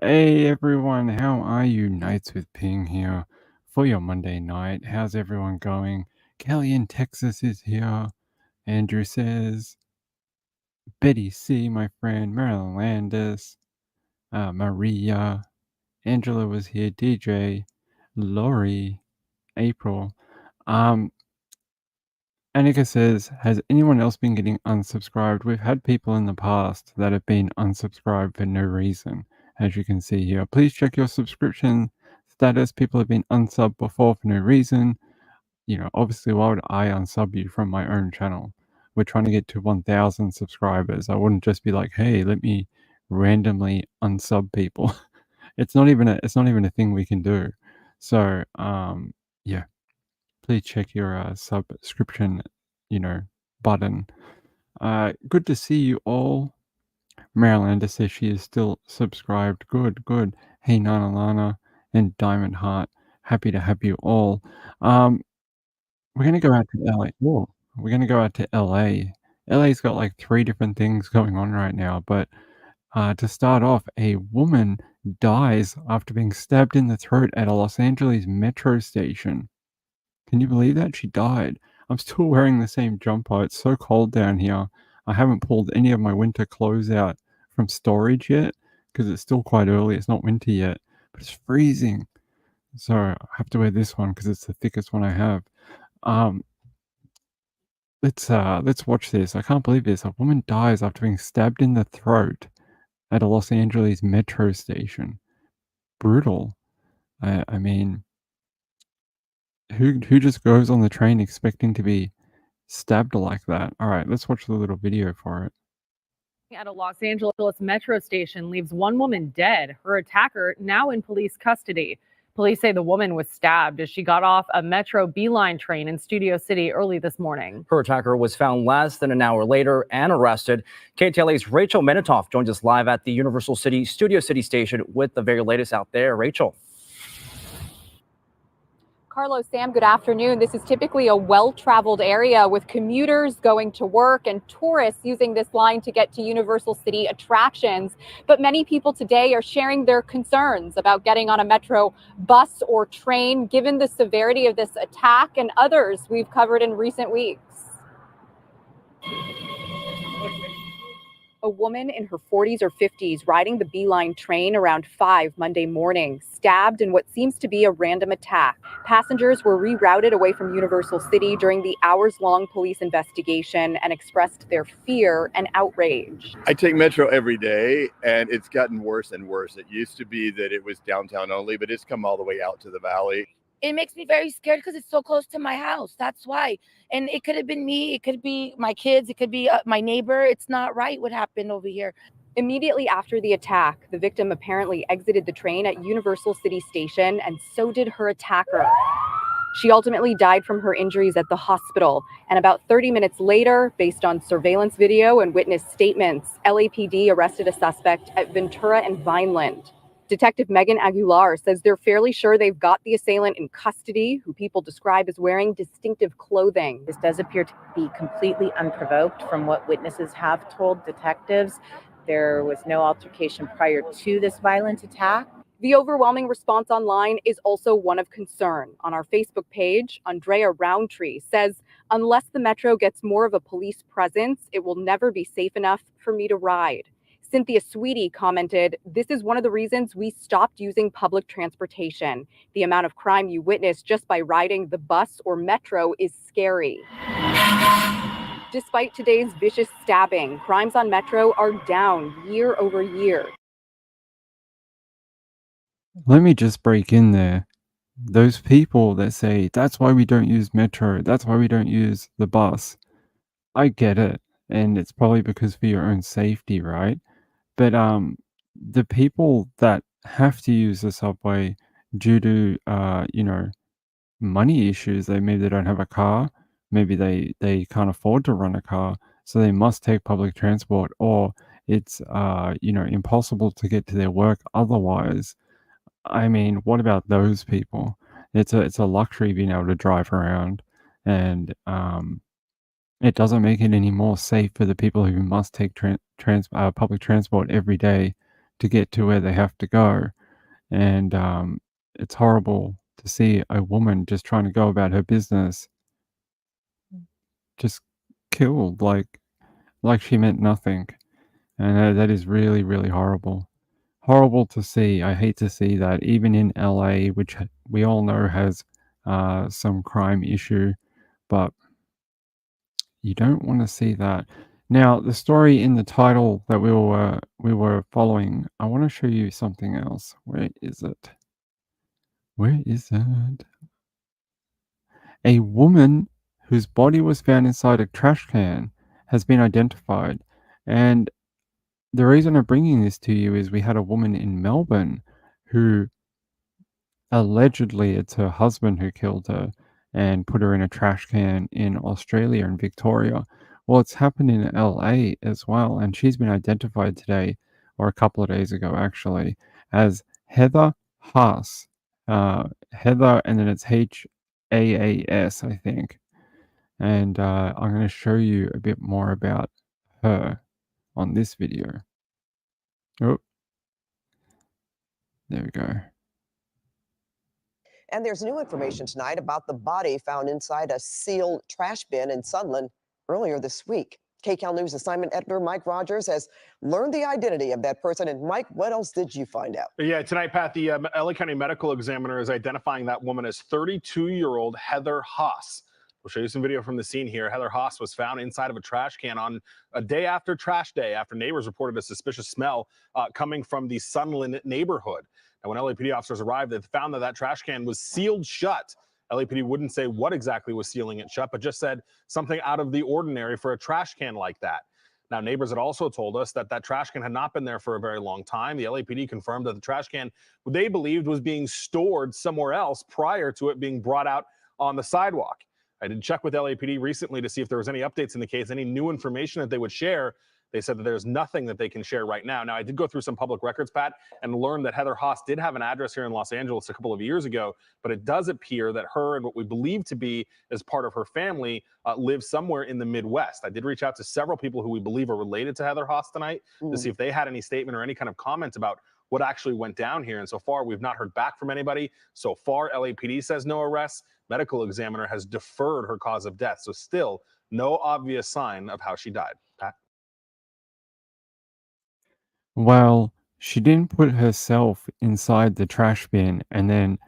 Hey everyone, how are you? Nights with Ping here for your Monday night. How's everyone going? Kelly in Texas is here. Andrew says, Betty C, my friend, Marilyn Landis, Maria, Angela was here, DJ, Lori, April. Annika says, has anyone else been getting unsubscribed? We've had people in the past that have been unsubscribed for no reason, as you can see here. Please check your subscription status. People have been unsubbed before for no reason. Obviously, why would I unsub you from my own channel? We're trying to get to 1,000 subscribers. I wouldn't just be like, hey, let me randomly unsub people. It's not even a thing we can do. So, yeah, please check your subscription, button. Good to see you all. Marilyn says she is still subscribed. Good, good. Hey, Nana Lana and Diamond Heart. Happy to have you all. We're gonna go out to LA. Whoa. We're gonna go out to LA. LA's got like 3 different things going on right now, but to start off, a woman dies after being stabbed in the throat at a Los Angeles metro station. Can you believe that? She died. I'm still wearing the same jumper. It's so cold down here. I haven't pulled any of my winter clothes out from storage yet because it's still quite early. It's not winter yet, but it's freezing. So I have to wear this one because it's the thickest one I have. Um, let's watch this. I can't believe this. A woman dies after being stabbed in the throat at a Los Angeles metro station. Brutal. I mean, who just goes on the train expecting to be stabbed like that? All right, let's watch the little video for it. At a Los Angeles metro station leaves one woman dead, her attacker now in police custody. Police say the woman was stabbed as she got off a Metro B-line train in Studio City early this morning. Her attacker was found less than an hour later and arrested. KTLA's Rachel Menitoff joins us live at the Universal City Studio City station with the very latest out there. Rachel. Carlos, Sam, good afternoon. This is typically a well-traveled area with commuters going to work and tourists using this line to get to Universal City attractions. But many people today are sharing their concerns about getting on a metro bus or train, given the severity of this attack and others we've covered in recent weeks. A woman in her 40s or 50s riding the B-line train around 5 Monday morning, stabbed in what seems to be a random attack. Passengers were rerouted away from Universal City during the hours-long police investigation and expressed their fear and outrage. I take Metro every day, and it's gotten worse and worse. It used to be that it was downtown only, but it's come all the way out to the valley. It makes me very scared because it's so close to my house. That's why. And it could have been me. It could be my kids. It could be my neighbor. It's not right what happened over here. Immediately after the attack, the victim apparently exited the train at Universal City Station, and so did her attacker. She ultimately died from her injuries at the hospital. And about 30 minutes later, based on surveillance video and witness statements, LAPD arrested a suspect at Ventura and Vineland. Detective Megan Aguilar says they're fairly sure they've got the assailant in custody, who people describe as wearing distinctive clothing. This does appear to be completely unprovoked from what witnesses have told detectives. There was no altercation prior to this violent attack. The overwhelming response online is also one of concern. On our Facebook page, Andrea Roundtree says, unless the Metro gets more of a police presence, it will never be safe enough for me to ride. Cynthia Sweetie commented, this is one of the reasons we stopped using public transportation. The amount of crime you witness just by riding the bus or metro is scary. Despite today's vicious stabbing, crimes on Metro are down year over year. Let me just break in there. Those people that say, that's why we don't use Metro, that's why we don't use the bus. I get it. And it's probably because for your own safety, right? But the people that have to use the subway due to money issues, maybe they don't have a car, maybe they can't afford to run a car, so they must take public transport, or it's impossible to get to their work otherwise. I mean, what about those people? It's a luxury being able to drive around, and it doesn't make it any more safe for the people who must take public transport every day to get to where they have to go. And it's horrible to see a woman just trying to go about her business just killed like she meant nothing. And that is really, really horrible. Horrible to see. I hate to see that, even in LA, which we all know has some crime issue, but you don't want to see that. Now, the story in the title that we were following, I want to show you something else. Where is it? Where is it? A woman whose body was found inside a trash can has been identified. And the reason I'm bringing this to you is we had a woman in Melbourne who allegedly it's her husband who killed her and put her in a trash can in Australia and Victoria. Well, it's happened in LA as well, and she's been identified today, or a couple of days ago actually, as Heather Haas. Heather, and then it's Haas, I think. And I'm going to show you a bit more about her on this video. Oh, there we go. And there's new information tonight about the body found inside a sealed trash bin in Sunland earlier this week. KCAL News assignment editor Mike Rogers has learned the identity of that person. And Mike, what else did you find out? Yeah, tonight, Pat, the LA County Medical Examiner is identifying that woman as 32-year-old Heather Haas. We'll show you some video from the scene here. Heather Haas was found inside of a trash can on a day after trash day, after neighbors reported a suspicious smell coming from the Sunland neighborhood. And when LAPD officers arrived, they found that that trash can was sealed shut. LAPD wouldn't say what exactly was sealing it shut, but just said something out of the ordinary for a trash can like that. Now, neighbors had also told us that that trash can had not been there for a very long time. The LAPD confirmed that the trash can, they believed, was being stored somewhere else prior to it being brought out on the sidewalk. I did check with LAPD recently to see if there was any updates in the case, any new information that they would share. They said that there's nothing that they can share right now. Now, I did go through some public records, Pat, and learned that Heather Haas did have an address here in Los Angeles a couple of years ago, but it does appear that her and what we believe to be as part of her family live somewhere in the Midwest. I did reach out to several people who we believe are related to Heather Haas tonight to see if they had any statement or any kind of comment about what actually went down here. And so far, we've not heard back from anybody. So far, LAPD says no arrests. Medical examiner has deferred her cause of death. So still no obvious sign of how she died. Pat? Well, she didn't put herself inside the trash bin and then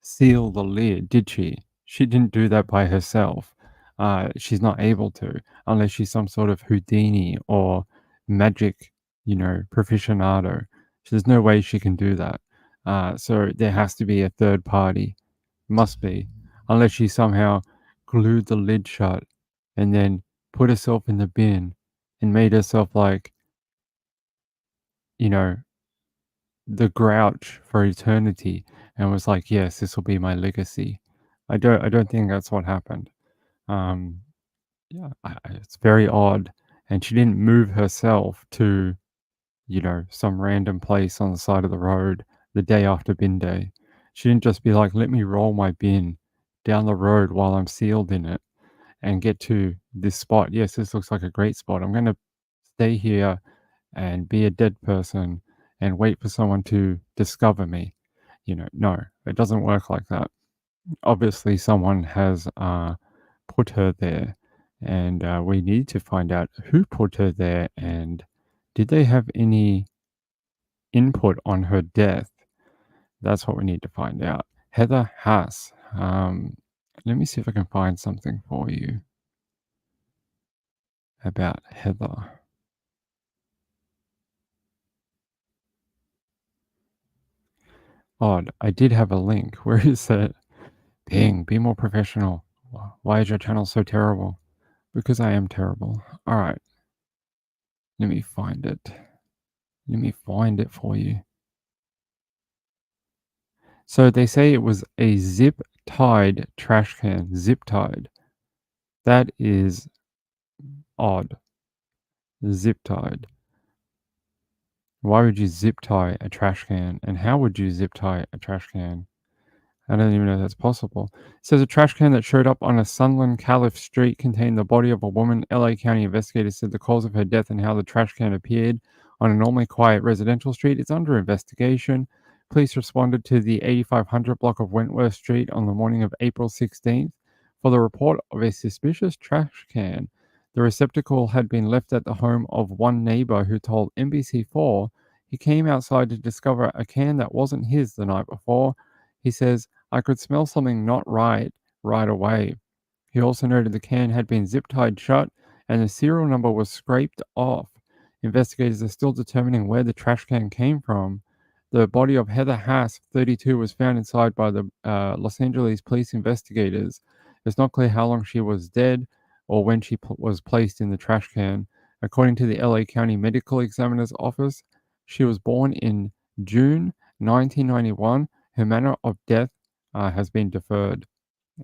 seal the lid, did she? She didn't do that by herself. She's not able to, unless she's some sort of Houdini or magic, proficicionado. There's no way she can do that. So there has to be a third party. Must be. Unless she somehow glued the lid shut and then put herself in the bin and made herself like, the grouch for eternity and was like, yes, this will be my legacy. I don't think that's what happened. Yeah, it's very odd. And she didn't move herself to, some random place on the side of the road the day after bin day. She didn't just be like, let me roll my bin down the road while I'm sealed in it and get to this spot. Yes, this looks like a great spot. I'm going to stay here and be a dead person and wait for someone to discover me. No, it doesn't work like that. Obviously, someone has put her there, and we need to find out who put her there and did they have any input on her death. That's what we need to find out. Heather Haas. Let me see if I can find something for you about Heather. Odd. I did have a link. Where is it? Dang, be more professional. Why is your channel so terrible? Because I am terrible. Alright. Let me find it. Let me find it for you. So they say it was a zip-tied trash can. Zip-tied. That is odd. Zip-tied. Why would you zip-tie a trash can? And how would you zip-tie a trash can? I don't even know if that's possible. It says a trash can that showed up on a Sunland Caliph Street contained the body of a woman. LA County investigators said the cause of her death and how the trash can appeared on a normally quiet residential street is under investigation. Police responded to the 8500 block of Wentworth Street on the morning of April 16th for the report of a suspicious trash can. The receptacle had been left at the home of one neighbor who told NBC4 he came outside to discover a can that wasn't his the night before. He says, "I could smell something not right away." He also noted the can had been zip tied shut and the serial number was scraped off. Investigators are still determining where the trash can came from. The body of Heather Haas, 32, was found inside by the Los Angeles police investigators. It's not clear how long she was dead or when she was placed in the trash can. According to the LA County Medical Examiner's Office, she was born in June 1991. Her manner of death has been deferred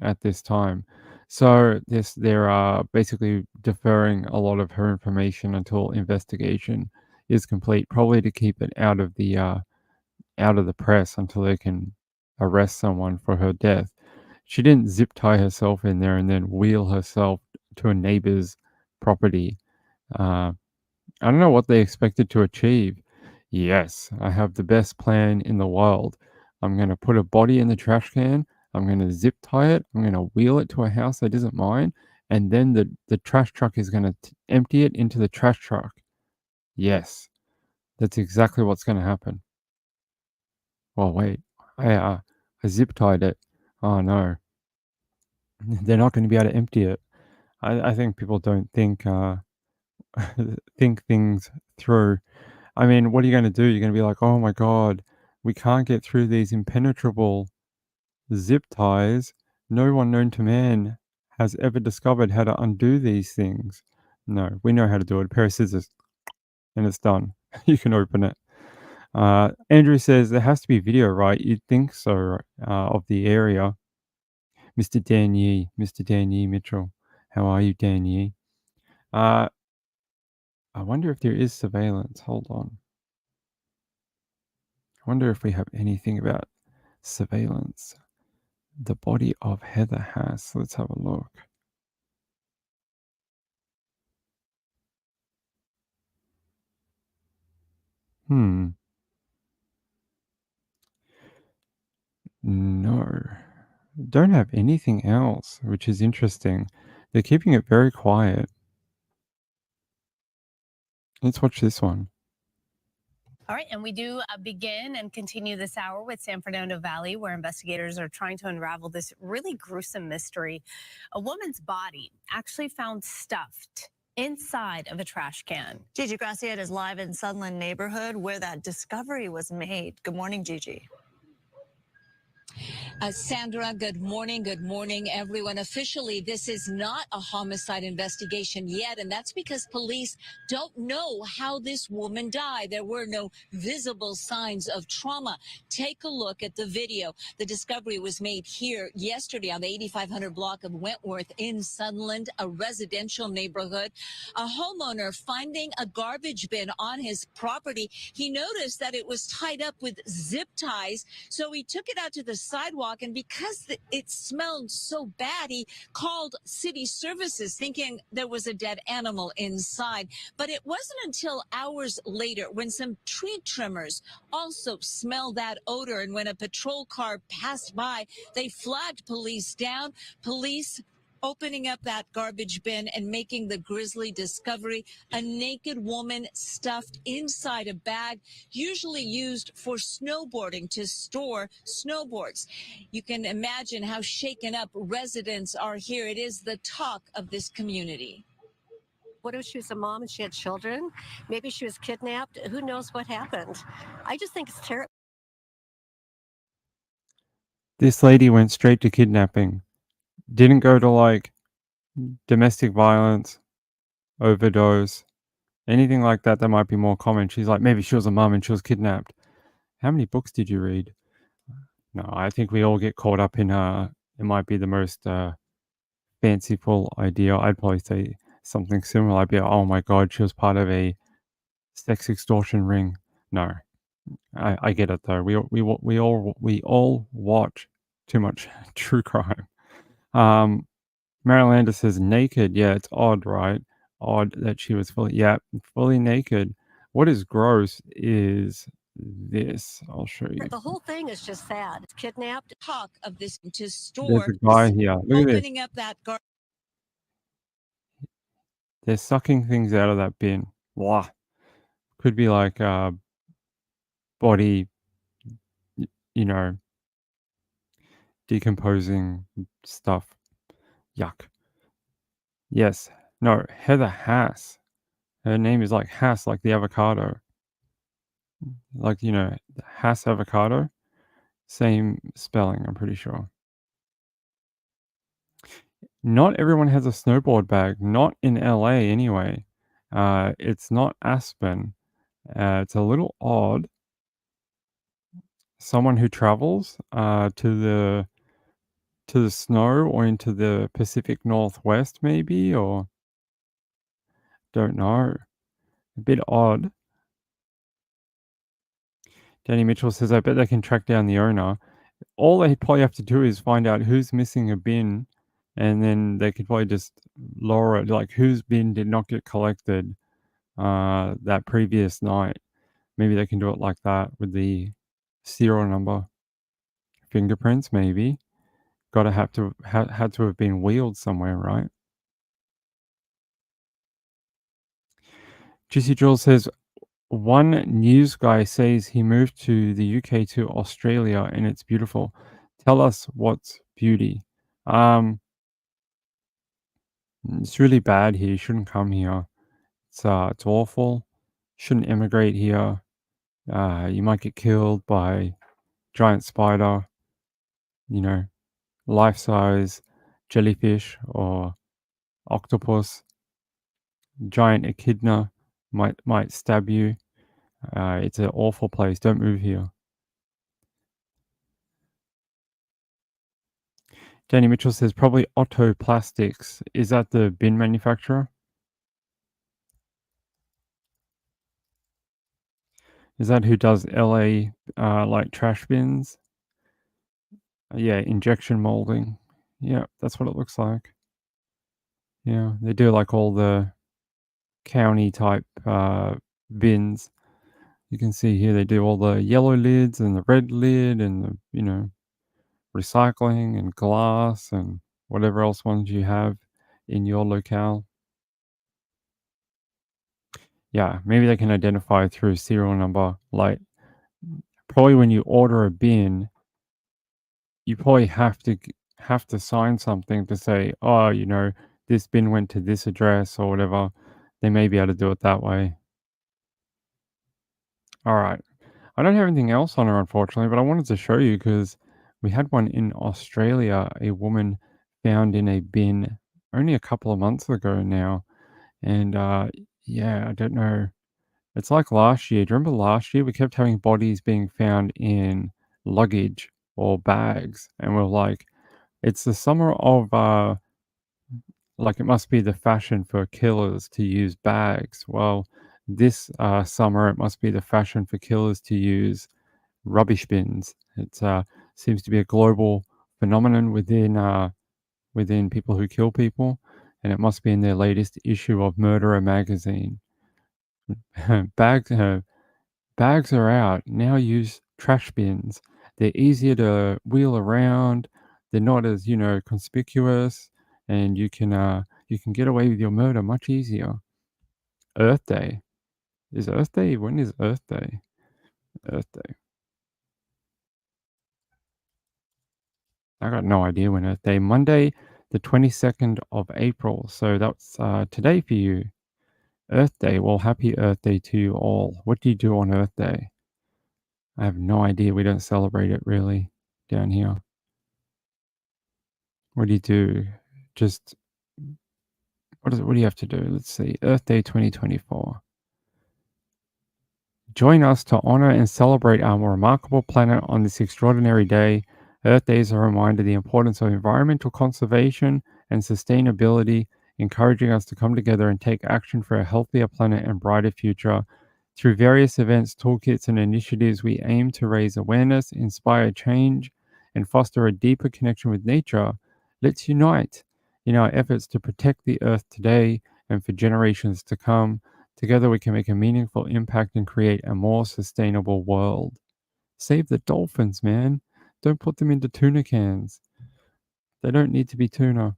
at this time. So they're basically deferring a lot of her information until investigation is complete, probably to keep it out of the press until they can arrest someone for her death. She didn't zip tie herself in there and then wheel herself to a neighbor's property. Uh, I don't know what they expected to achieve. Yes, I have the best plan in the world. I'm going to put a body in the trash can. I'm going to zip tie it. I'm going to wheel it to a house that isn't mine. And then the trash truck is going to empty it into the trash truck. Yes, that's exactly what's going to happen. Well, wait. I zip tied it. Oh, no. They're not going to be able to empty it. I think people don't think think things through. I mean, what are you going to do? You're going to be like, oh my God, we can't get through these impenetrable zip ties. No one known to man has ever discovered how to undo these things. No, we know how to do it. A pair of scissors and it's done. You can open it. Andrew says there has to be video, right? You'd think so, of the area. Mr. Dan Yee Mitchell. How are you, Dan Yee? I wonder if there is surveillance. Hold on. I wonder if we have anything about surveillance. The body of Heather Haas. Let's have a look. No. Don't have anything else, which is interesting. They're keeping it very quiet. Let's watch this one. All right, and we do begin and continue this hour with San Fernando Valley, where investigators are trying to unravel this really gruesome mystery. A woman's body actually found stuffed inside of a trash can. Gigi Graciette is live in Sunland neighborhood where that discovery was made. Good morning, Gigi. Sandra, good morning. Good morning, everyone. Officially, this is not a homicide investigation yet, and that's because police don't know how this woman died. There were no visible signs of trauma. Take a look at the video. The discovery was made here yesterday on the 8500 block of Wentworth in Sunland, a residential neighborhood. A homeowner finding a garbage bin on his property. He noticed that it was tied up with zip ties, so he took it out to the sidewalk. And because it smelled so bad, he called city services thinking there was a dead animal inside. But it wasn't until hours later when some tree trimmers also smelled that odor. And when a patrol car passed by, they flagged police down. Police opening up that garbage bin and making the grisly discovery, a naked woman stuffed inside a bag, usually used for snowboarding to store snowboards. You can imagine how shaken up residents are here. It is the talk of this community. What if she was a mom and she had children? Maybe she was kidnapped. Who knows what happened? I just think it's terrible. This lady went straight to kidnapping. Didn't go to like domestic violence, overdose, anything like that that might be more common. She's like, maybe she was a mom and she was kidnapped. How many books did you read? No, I think we all get caught up in it might be the most fanciful idea. I'd probably say something similar. I'd be like, oh my God, she was part of a sex extortion ring. No, I get it though. We all watch too much true crime. Marylander says naked. Yeah, it's odd, right? Odd that she was fully naked. What is gross is this. I'll show you. The whole thing is just sad. It's kidnapped. Talk of this to There's store, a guy here. Look at this. opening up that They're sucking things out of that bin. Blah. Could be like body, you know, decomposing stuff. Yuck. Yes. No, Heather Haas. Her name is like Haas, like the avocado. Like, you know, Haas avocado. Same spelling, I'm pretty sure. Not everyone has a snowboard bag. Not in LA anyway. It's not Aspen. It's a little odd. Someone who travels to the snow or into the Pacific Northwest, maybe, or don't know. A bit odd. Danny Mitchell says, I bet they can track down the owner. All they probably have to do is find out who's missing a bin, and then they could probably just lower it, like whose bin did not get collected that previous night. Maybe they can do it like that with the serial number. Fingerprints, maybe. Gotta have to had to have been wheeled somewhere, right? GC Jules says, one news guy says he moved to the UK to Australia and it's beautiful. Tell us what's beauty. It's really bad here. You shouldn't come here. It's awful. Shouldn't immigrate here. You might get killed by giant spider, you know, life-size jellyfish or octopus. Giant echidna might stab you. It's an awful place. Don't move here. Danny Mitchell says probably Otto Plastics. Is that the bin manufacturer? Is that who does LA like trash bins? Yeah, injection molding. Yeah, that's what it looks like. Yeah, they do like all the county type bins. You can see here they do all the yellow lids and the red lid and the, you know, recycling and glass and whatever else ones you have in your locale. Yeah, maybe they can identify through serial number. Like, probably when you order a bin, you probably have to sign something to say, oh, you know, this bin went to this address or whatever. They may be able to do it that way. All right. I don't have anything else on her, unfortunately, but I wanted to show you because we had one in Australia, a woman found in a bin only a couple of months ago now. And yeah, I don't know. It's like last year. Do you remember last year? We kept having bodies being found in luggage or bags. And we're like, it's the summer of, like, it must be the fashion for killers to use bags. Well, this summer, it must be the fashion for killers to use rubbish bins. It seems to be a global phenomenon within people who kill people. And it must be in their latest issue of Murderer magazine. Bags are out. Now use trash bins. They're easier to wheel around. They're not as, you know, conspicuous, and you can get away with your murder much easier. Earth Day. Is Earth Day? When is Earth Day? Earth Day. I got no idea when Earth Day. Monday, the 22nd of April. So that's today for you. Earth Day. Well, happy Earth Day to you all. What do you do on Earth Day? I have no idea. We don't celebrate it really down here. What do you do? Just what do you have to do? Let's see. Earth Day 2024. Join us to honor and celebrate our remarkable planet on this extraordinary day. Earth Day is a reminder of the importance of environmental conservation and sustainability, encouraging us to come together and take action for a healthier planet and brighter future. Through various events, toolkits, and initiatives, we aim to raise awareness, inspire change, and foster a deeper connection with nature. Let's unite in our efforts to protect the Earth today and for generations to come. Together we can make a meaningful impact and create a more sustainable world. Save the dolphins, man. Don't put them into tuna cans. They don't need to be tuna.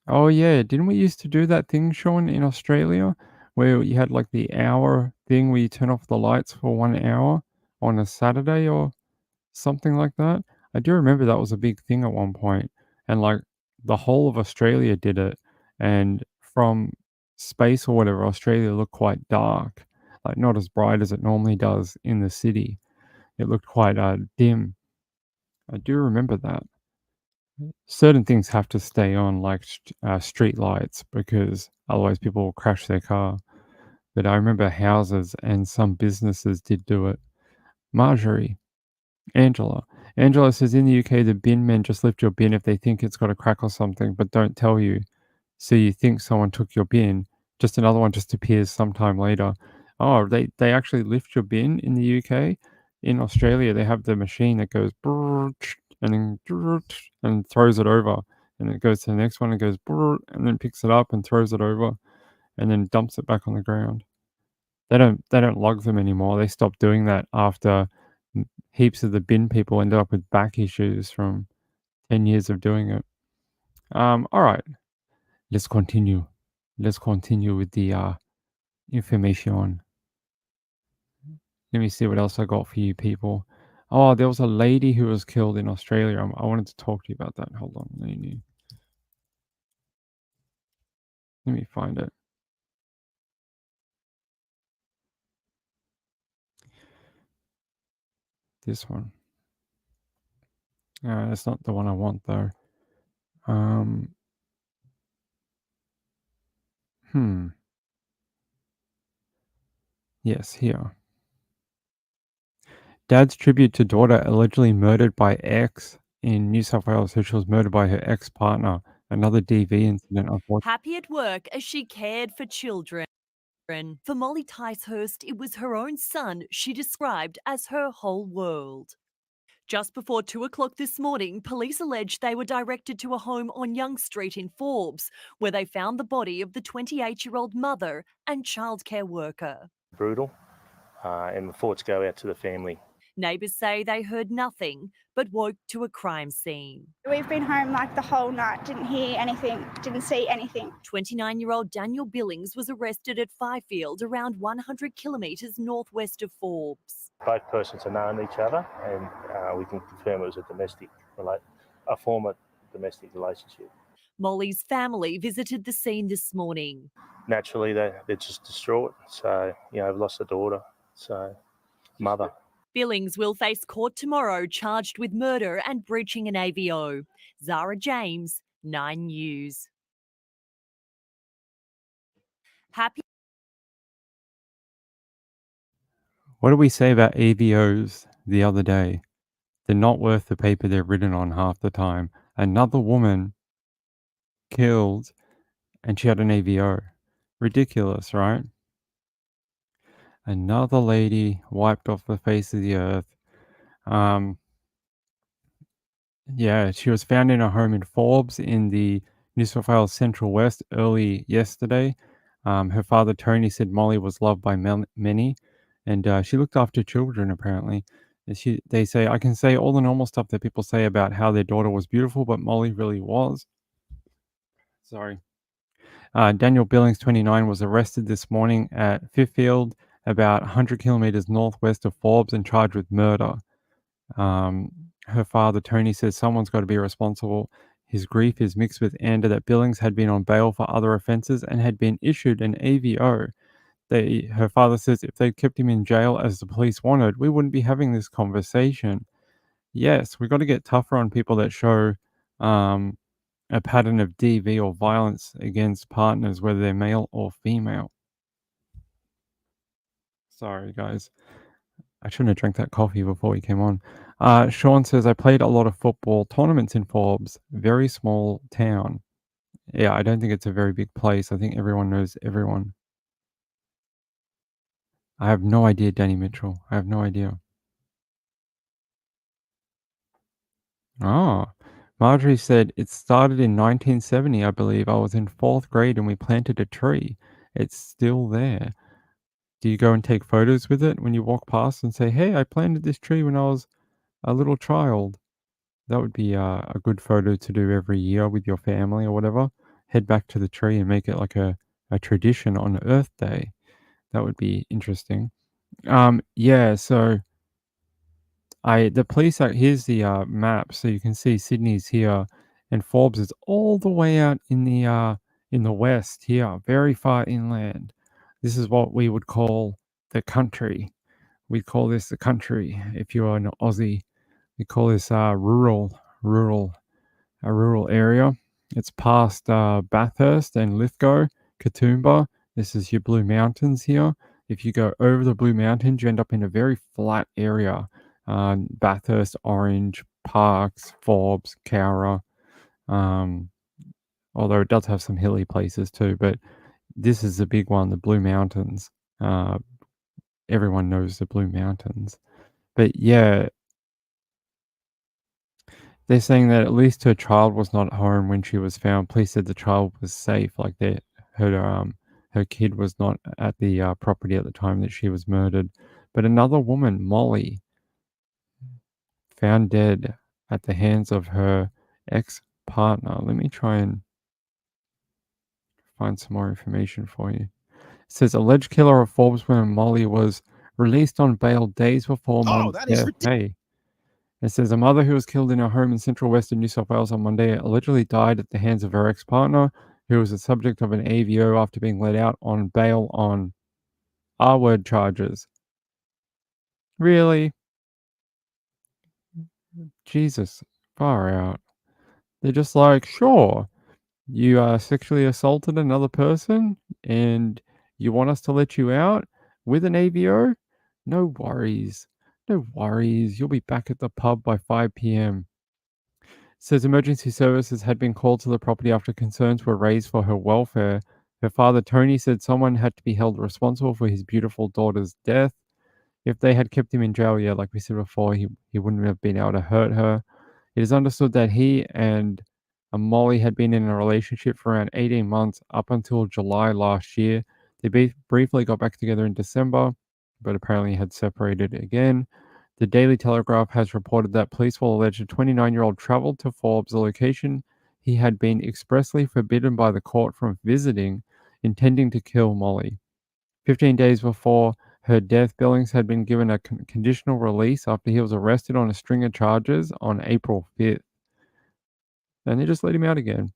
Oh yeah, didn't we used to do that thing, Sean, in Australia, where you had like the hour thing where you turn off the lights for 1 hour on a Saturday or something like that? I do remember that was a big thing at one point, and like the whole of Australia did it, and from space or whatever, Australia looked quite dark, like not as bright as it normally does in the city. It looked quite dim. I do remember that. Certain things have to stay on, like street lights, because otherwise people will crash their car. But I remember houses and some businesses did do it. Marjorie, Angela. Angela says in the UK, the bin men just lift your bin if they think it's got a crack or something, but don't tell you. So you think someone took your bin. Just another one just appears sometime later. Oh, they actually lift your bin in the UK. In Australia, they have the machine that goes brrrt, and then brrrt, and throws it over, and it goes to the next one and goes brrrt, and then picks it up and throws it over, and then dumps it back on the ground. They don't log them anymore. They stopped doing that after heaps of the bin people ended up with back issues from 10 years of doing it. All right, let's continue. Let's continue with the information. Let me see what else I got for you people. Oh, there was a lady who was killed in Australia. I wanted to talk to you about that. Hold on. Let me find it. This one. That's not the one I want though. Yes, here. Dad's tribute to daughter allegedly murdered by ex in New South Wales. So she was murdered by her ex-partner. Another DV incident, unfortunately. Happy at work as she cared for children. For Molly Ticehurst, it was her own son she described as her whole world. Just before 2 o'clock this morning, police alleged they were directed to a home on Young Street in Forbes, where they found the body of the 28-year-old mother and childcare worker. Brutal, and the thoughts go out to the family. Neighbours say they heard nothing, but woke to a crime scene. We've been home like the whole night, didn't hear anything, didn't see anything. 29-year-old Daniel Billings was arrested at Fifield, around 100 kilometres northwest of Forbes. Both persons are known each other, and we can confirm it was a former domestic relationship. Molly's family visited the scene this morning. Naturally, they're just distraught. So, they've lost a daughter, so mother. Billings will face court tomorrow, charged with murder and breaching an AVO. Zara James, 9 News. What did we say about AVOs the other day? They're not worth the paper they're written on half the time. Another woman killed and she had an AVO. Ridiculous, right? Another lady wiped off the face of the earth. Yeah, she was found in a home in Forbes in the New South Wales Central West early yesterday. Her father, Tony, said Molly was loved by many, and she looked after children, apparently. They say, I can say all the normal stuff that people say about how their daughter was beautiful, but Molly really was. Sorry. Daniel Billings, 29, was arrested this morning at Fifield, about 100 kilometers northwest of Forbes, and charged with murder. Her father, Tony, says someone's got to be responsible. His grief is mixed with anger that Billings had been on bail for other offences and had been issued an AVO. Her father says if they'd kept him in jail as the police wanted, we wouldn't be having this conversation. Yes, we've got to get tougher on people that show a pattern of DV or violence against partners, whether they're male or female. Sorry, guys. I shouldn't have drank that coffee before we came on. Sean says, I played a lot of football tournaments in Forbes. Very small town. Yeah, I don't think it's a very big place. I think everyone knows everyone. I have no idea, Danny Mitchell. I have no idea. Oh, Marjorie said, it started in 1970, I believe. I was in 4th grade and we planted a tree. It's still there. Do you go and take photos with it when you walk past and say, "Hey, I planted this tree when I was a little child"? That would be a good photo to do every year with your family or whatever. Head back to the tree and make it like a tradition on Earth Day. That would be interesting. Yeah, so the police are here's the map, so you can see Sydney's here, and Forbes is all the way out in the west here, very far inland. This is what we would call the country. We call this the country. If you're an Aussie, we call this rural a rural area. It's past Bathurst and Lithgow, Katoomba. This is your Blue Mountains here. If you go over the Blue Mountains, you end up in a very flat area. Bathurst, Orange, Parks, Forbes, Cowra. Although it does have some hilly places too, but this is the big one, the Blue Mountains. Everyone knows the Blue Mountains. But yeah, they're saying that at least her child was not home when she was found. Police said the child was safe, like her kid was not at the property at the time that she was murdered. But another woman, Molly, found dead at the hands of her ex-partner. Let me try and find some more information for you. It says alleged killer of Forbes woman Molly was released on bail days before Mom's death. Hey. It says a mother who was killed in her home in central western New South Wales on Monday allegedly died at the hands of her ex-partner, who was the subject of an AVO after being let out on bail on R-word charges. Really? Jesus, far out. They're just like, sure, you sexually assaulted another person and you want us to let you out with an AVO? No worries. No worries. You'll be back at the pub by 5 p.m. Says emergency services had been called to the property after concerns were raised for her welfare. Her father, Tony, said someone had to be held responsible for his beautiful daughter's death. If they had kept him in jail, yeah, like we said before, he wouldn't have been able to hurt her. It is understood that he and Molly had been in a relationship for around 18 months up until July last year. They briefly got back together in December, but apparently had separated again. The Daily Telegraph has reported that police will allege a 29-year-old traveled to Forbes, a location he had been expressly forbidden by the court from visiting, intending to kill Molly. 15 days before her death, Billings had been given a conditional release after he was arrested on a string of charges on April 5th. And they just let him out again.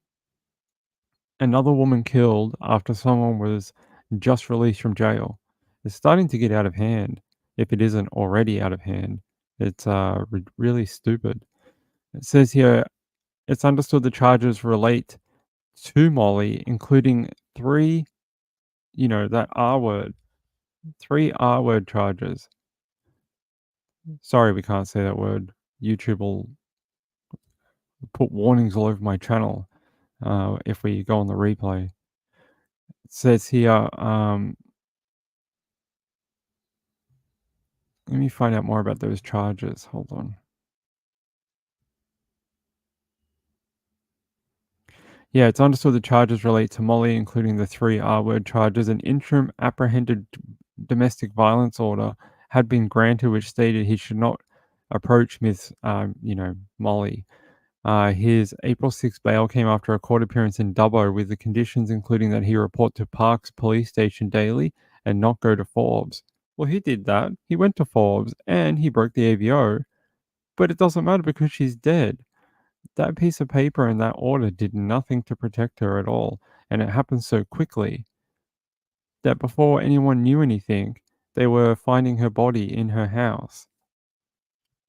Another woman killed after someone was just released from jail. It's starting to get out of hand, if it isn't already out of hand. It's really stupid. It says here, it's understood the charges relate to Molly, including three, that R word. 3 R word charges. Sorry, we can't say that word. YouTube will put warnings all over my channel if we go on the replay. It says here, let me find out more about those charges. Hold on. Yeah, it's understood the charges relate to Molly, including the 3 R-word charges. An interim apprehended domestic violence order had been granted, which stated he should not approach Miss, Molly. His April 6th bail came after a court appearance in Dubbo, with the conditions including that he report to Parks Police Station daily and not go to Forbes. Well, he did that. He went to Forbes and he broke the AVO, but it doesn't matter because she's dead. That piece of paper and that order did nothing to protect her at all, and it happened so quickly that before anyone knew anything, they were finding her body in her house.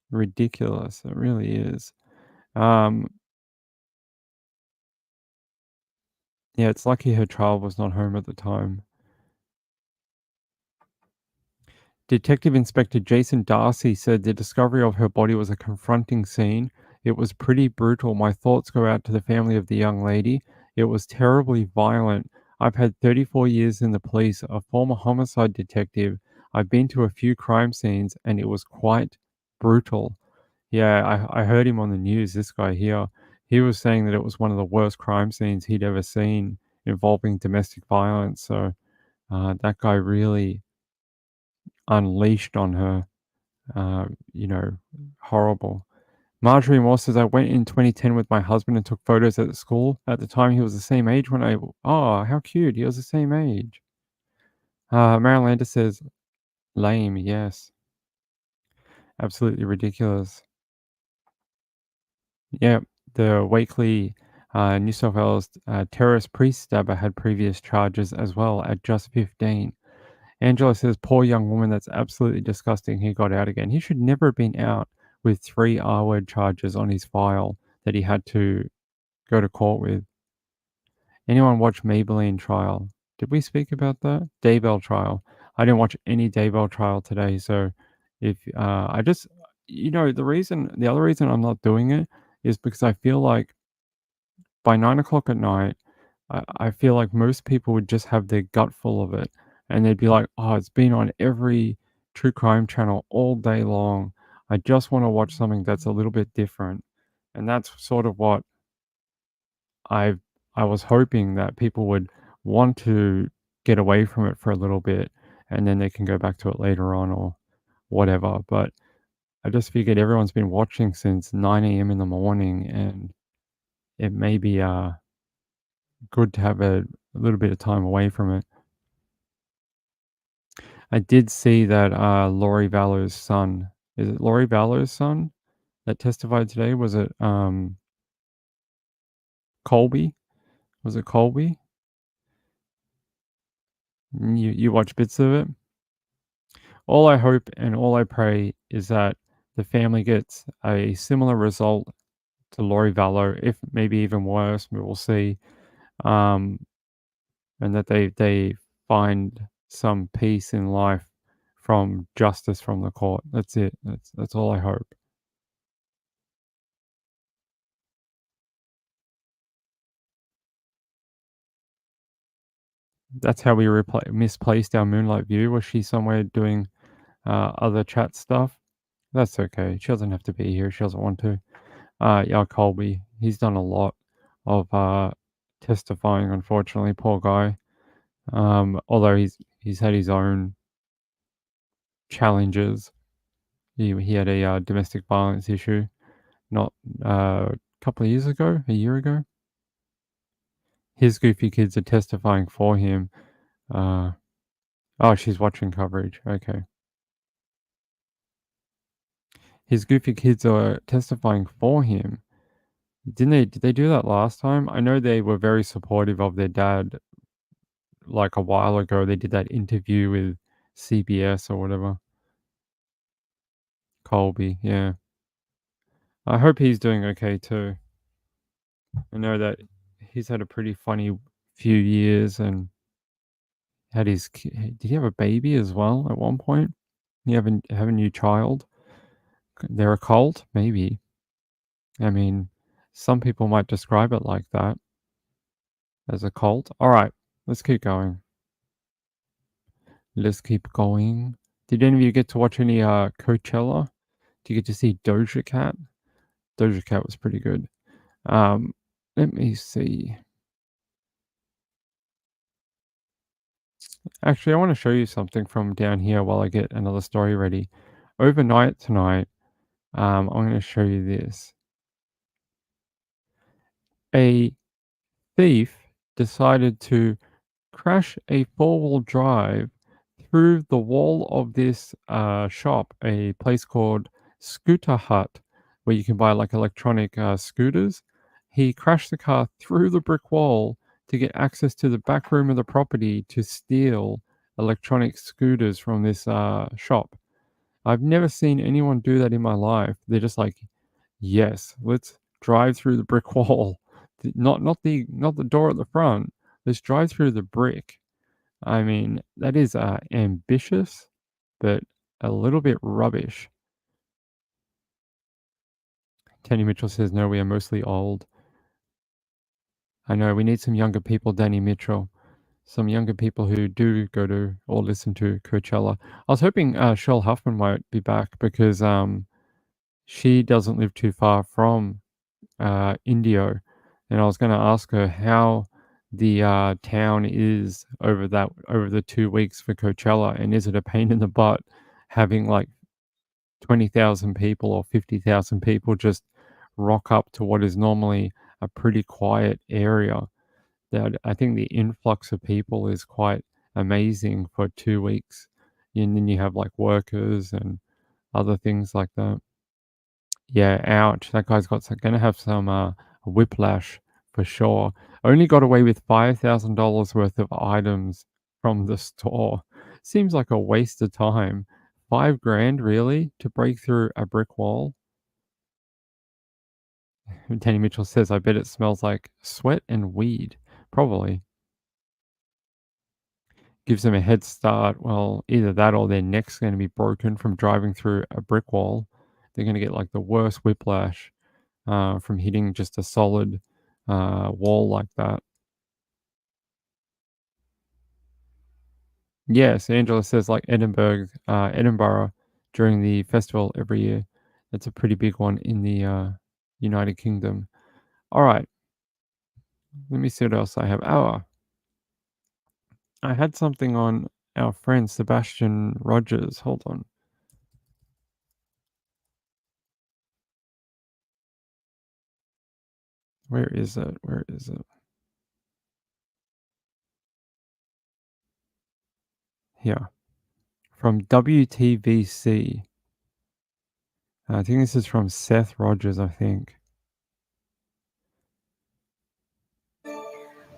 Ridiculous. It really is. Yeah, it's lucky her child was not home at the time. Detective Inspector Jason Darcy said the discovery of her body was a confronting scene. It was pretty brutal. My thoughts go out to the family of the young lady. It was terribly violent. I've had 34 years in the police, a former homicide detective. I've been to a few crime scenes and it was quite brutal. Yeah, I heard him on the news, this guy here. He was saying that it was one of the worst crime scenes he'd ever seen involving domestic violence. So That guy really unleashed on her. Horrible. Marjorie Moore says, I went in 2010 with my husband and took photos at the school. At the time, he was the same age when oh, how cute. He was the same age. Marilanda says, lame, yes. Absolutely ridiculous. Yeah, the Wakeley, New South Wales terrorist priest stabber had previous charges as well at just 15. Angela says, poor young woman, that's absolutely disgusting. He got out again. He should never have been out with 3 R-word charges on his file that he had to go to court with. Anyone watch Maybelline trial? Did we speak about that? Daybell trial. I didn't watch any Daybell trial today, so if I just, the other reason I'm not doing it is because I feel like by 9 o'clock at night, I feel like most people would just have their gut full of it, and they'd be like, "Oh, it's been on every true crime channel all day long. I just want to watch something that's a little bit different," and that's sort of what I I was hoping that people would want to get away from it for a little bit, and then they can go back to it later on or whatever. But I just figured everyone's been watching since 9 a.m. in the morning, and it may be good to have a little bit of time away from it. I did see that Lori Vallow's son, is it Lori Vallow's son that testified today? Was it Colby? Was it Colby? You watch bits of it? All I hope and all I pray is that the family gets a similar result to Lori Vallow, if maybe even worse, we will see. And that they find some peace in life from justice from the court. That's it. That's all I hope. That's how we misplaced our Moonlight View. Was she somewhere doing other chat stuff? That's okay. She doesn't have to be here. She doesn't want to. Yeah, Colby. He's done a lot of testifying. Unfortunately, poor guy. Although he's had his own challenges. He had a domestic violence issue, not a couple of years ago, a year ago. His goofy kids are testifying for him. Oh, she's watching coverage. Okay. His goofy kids are testifying for him. Did they do that last time? I know they were very supportive of their dad. Like a while ago, they did that interview with CBS or whatever. Colby, yeah. I hope he's doing okay too. I know that he's had a pretty funny few years and had did he have a baby as well at one point? You have a new child? They're a cult? Maybe. I mean, some people might describe it like that, as a cult. All right, let's keep going. Let's keep going. Did any of you get to watch any Coachella? Did you get to see Doja Cat? Doja Cat was pretty good. Let me see. Actually, I want to show you something from down here while I get another story ready. Overnight tonight, I'm going to show you this. A thief decided to crash a four-wheel drive through the wall of this shop, a place called Scooter Hut, where you can buy like electronic scooters. He crashed the car through the brick wall to get access to the back room of the property to steal electronic scooters from this shop. I've never seen anyone do that in my life. They're just like, yes, let's drive through the brick wall. Not the door at the front. Let's drive through the brick. I mean, that is ambitious, but a little bit rubbish. Danny Mitchell says, no, we are mostly old. I know, we need some younger people, Danny Mitchell. Some younger people who do go to or listen to Coachella. I was hoping Shell Huffman might be back because she doesn't live too far from Indio. And I was going to ask her how the town is over the 2 weeks for Coachella, and is it a pain in the butt having like 20,000 people or 50,000 people just rock up to what is normally a pretty quiet area? That I think the influx of people is quite amazing for 2 weeks. And then you have like workers and other things like that. Yeah, ouch. That guy's gonna have some whiplash for sure. Only got away with $5,000 worth of items from the store. Seems like a waste of time. 5 grand really to break through a brick wall? Danny Mitchell says, I bet it smells like sweat and weed. Probably. Gives them a head start. Well, either that or their neck's going to be broken from driving through a brick wall. They're going to get like the worst whiplash from hitting just a solid wall like that. Yes, Angela says like Edinburgh during the festival every year. That's a pretty big one in the United Kingdom. All right. Let me see what else I have. Oh, I had something on our friend Sebastian Rogers. Hold on. Where is it? Where is it? Here. From WTVC. I think this is from Seth Rogers, I think.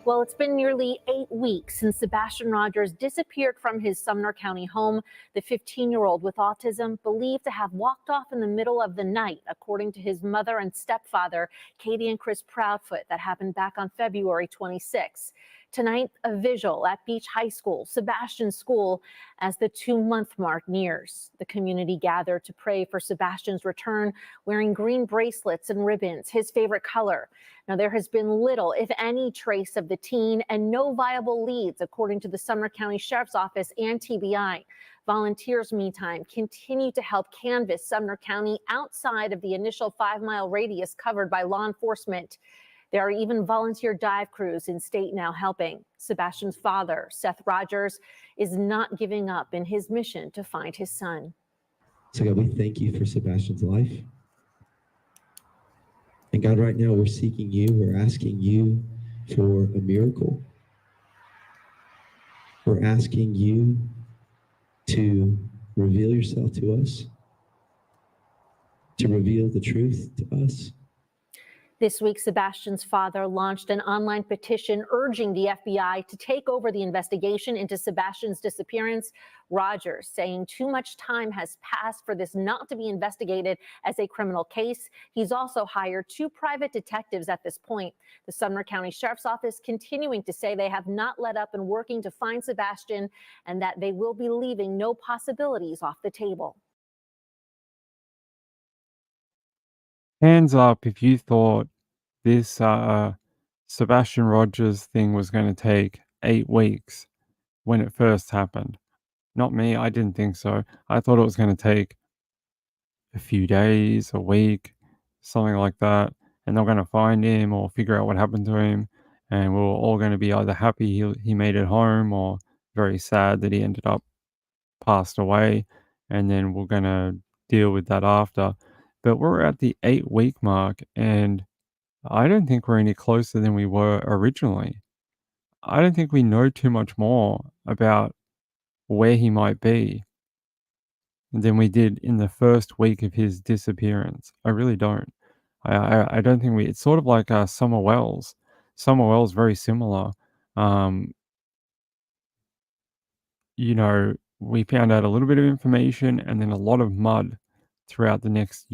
Well, it's been nearly 8 weeks since Sebastian Rogers disappeared from his Sumner County home. The 15-year-old with autism believed to have walked off in the middle of the night, according to his mother and stepfather, Katie and Chris Proudfoot. That happened back on February 26. Tonight, a vigil at Beach High School, Sebastian's school, as the 2-month mark nears. The community gathered to pray for Sebastian's return, wearing green bracelets and ribbons, his favorite color. Now, there has been little, if any, trace of the teen and no viable leads, according to the Sumner County Sheriff's Office and TBI. Volunteers, meantime, continue to help canvass Sumner County outside of the initial 5-mile radius covered by law enforcement. There are even volunteer dive crews in state now helping. Sebastian's father, Seth Rogers, is not giving up in his mission to find his son. So God, we thank you for Sebastian's life. And God, right now we're seeking you. We're asking you for a miracle. We're asking you to reveal yourself to us, to reveal the truth to us. This week, Sebastian's father launched an online petition urging the FBI to take over the investigation into Sebastian's disappearance. Rogers saying too much time has passed for this not to be investigated as a criminal case. He's also hired 2 private detectives at this point. The Sumner County Sheriff's Office continuing to say they have not let up in working to find Sebastian and that they will be leaving no possibilities off the table. Hands up if you thought this Sebastian Rogers thing was going to take 8 weeks when it first happened. Not me, I didn't think so. I thought it was going to take a few days, a week, something like that, and they're going to find him or figure out what happened to him, and we're all going to be either happy he made it home or very sad that he ended up passed away, and then we're going to deal with that after. But we're at the 8-week mark, and I don't think we're any closer than we were originally. I don't think we know too much more about where he might be than we did in the first week of his disappearance. I really don't. I don't think we. It's sort of like Summer Wells. Summer Wells very similar. Um, we found out a little bit of information and then a lot of mud throughout the next,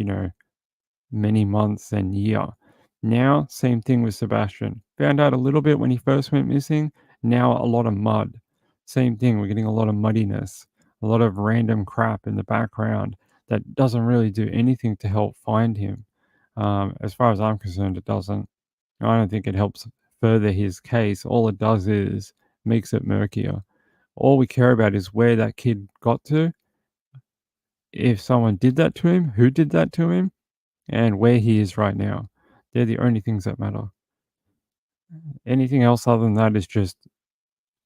many months and year. Now, same thing with Sebastian. Found out a little bit when he first went missing. Now, a lot of mud. Same thing. We're getting a lot of muddiness, a lot of random crap in the background that doesn't really do anything to help find him. As far as I'm concerned, it doesn't. I don't think it helps further his case. All it does is makes it murkier. All we care about is where that kid got to, if someone did that to him, who did that to him, and where he is right now. They're the only things that matter. Anything else other than that is just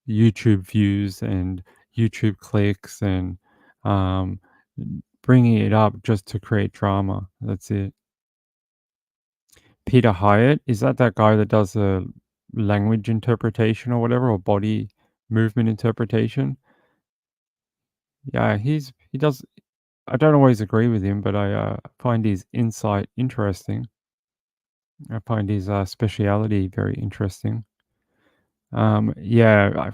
YouTube views and YouTube clicks and um, bringing it up just to create drama. That's it. Peter Hyatt, is that guy that does a language interpretation or whatever, or body movement interpretation? Yeah, he does. I don't always agree with him, but I find his insight interesting. I find his speciality very interesting. Yeah,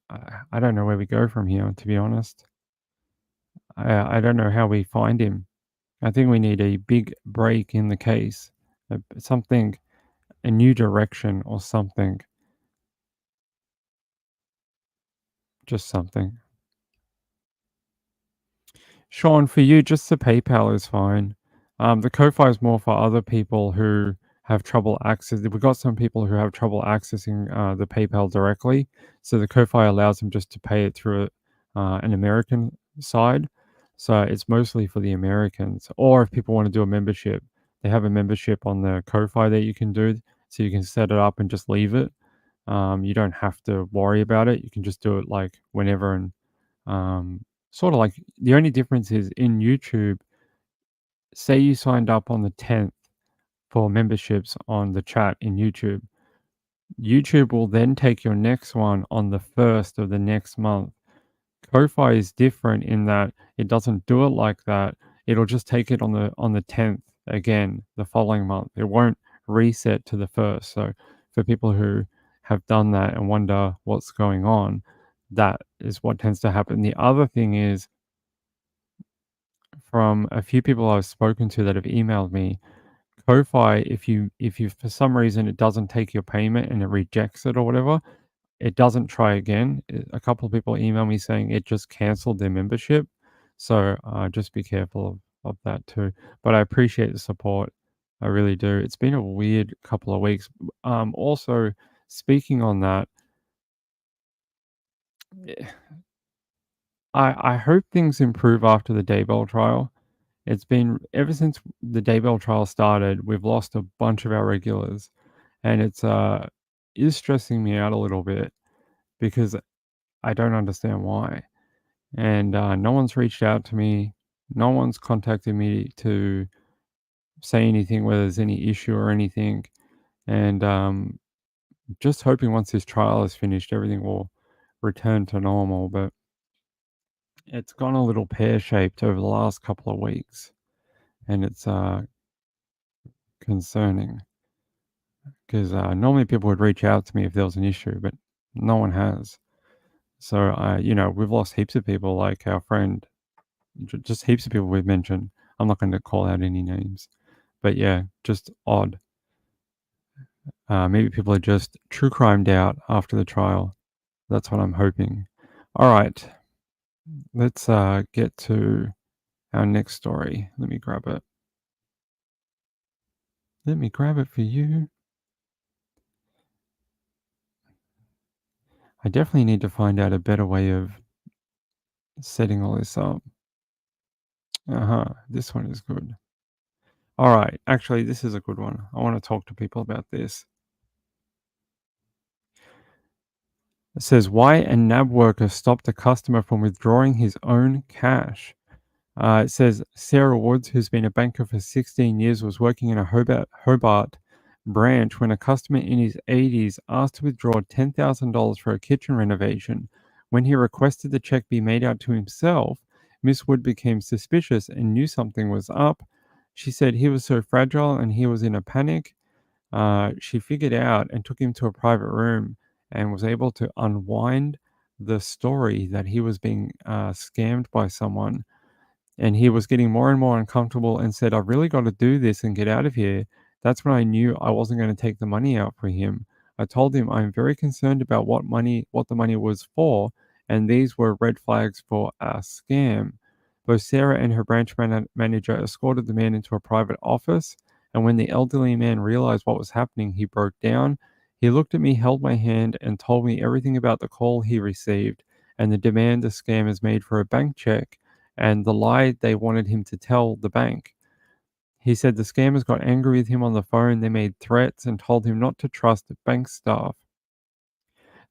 I don't know where we go from here, to be honest. I don't know how we find him. I think we need a big break in the case, something, a new direction or something. Just something. Sean, for you, just the PayPal is fine. The Ko-fi is more for other people who have trouble access. We've got some people who have trouble accessing the PayPal directly, so the Ko-fi allows them just to pay it through an American side. So it's mostly for the Americans. Or if people want to do a membership, they have a membership on the Ko-fi that you can do, so you can set it up and just leave it. You don't have to worry about it. You can just do it like whenever and sort of like the only difference is in YouTube, say you signed up on the 10th for memberships on the chat in YouTube. YouTube will then take your next one on the 1st of the next month. Ko-fi is different in that it doesn't do it like that. It'll just take it on the 10th again the following month. It won't reset to the 1st. So for people who have done that and wonder what's going on, that is what tends to happen. The other thing is, from a few people I've spoken to that have emailed me, Ko-fi, if you for some reason it doesn't take your payment and it rejects it or whatever, it doesn't try again. A couple of people email me saying it just canceled their membership. So just be careful of that too. But I appreciate the support. I really do. It's been a weird couple of weeks. Also, speaking on that, I hope things improve after the Daybell trial. It's been ever since the Daybell trial started, we've lost a bunch of our regulars, and it's is stressing me out a little bit because I don't understand why. And no one's reached out to me. No one's contacted me to say anything, whether there's any issue or anything. And just hoping once this trial is finished, everything will return to normal. But it's gone a little pear-shaped over the last couple of weeks, and it's concerning because normally people would reach out to me if there was an issue, but no one has. So we've lost heaps of people, like our friend, just heaps of people we've mentioned. I'm not going to call out any names, but yeah, just odd. Maybe people are just true crimed out after the trial. That's what I'm hoping. All right, let's get to our next story. Let me grab it. Let me grab it for you. I definitely need to find out a better way of setting all this up. This one is good. All right, actually, this is a good one. I want to talk to people about this. It says, why a NAB worker stopped a customer from withdrawing his own cash. It says, Sarah Woods, who's been a banker for 16 years, was working in a Hobart branch when a customer in his 80s asked to withdraw $10,000 for a kitchen renovation. When he requested the check be made out to himself, Miss Wood became suspicious and knew something was up. She said he was so fragile and he was in a panic. She figured out and took him to a private room and was able to unwind the story that he was being scammed by someone. And he was getting more and more uncomfortable and said, I've really got to do this and get out of here. That's when I knew I wasn't going to take the money out for him. I told him I'm very concerned about what the money was for, and these were red flags for a scam. Both Sarah and her branch manager escorted the man into a private office, and when the elderly man realized what was happening, he broke down. He looked at me, held my hand, and told me everything about the call he received and the demand the scammers made for a bank check and the lie they wanted him to tell the bank. He said the scammers got angry with him on the phone. They made threats and told him not to trust bank staff.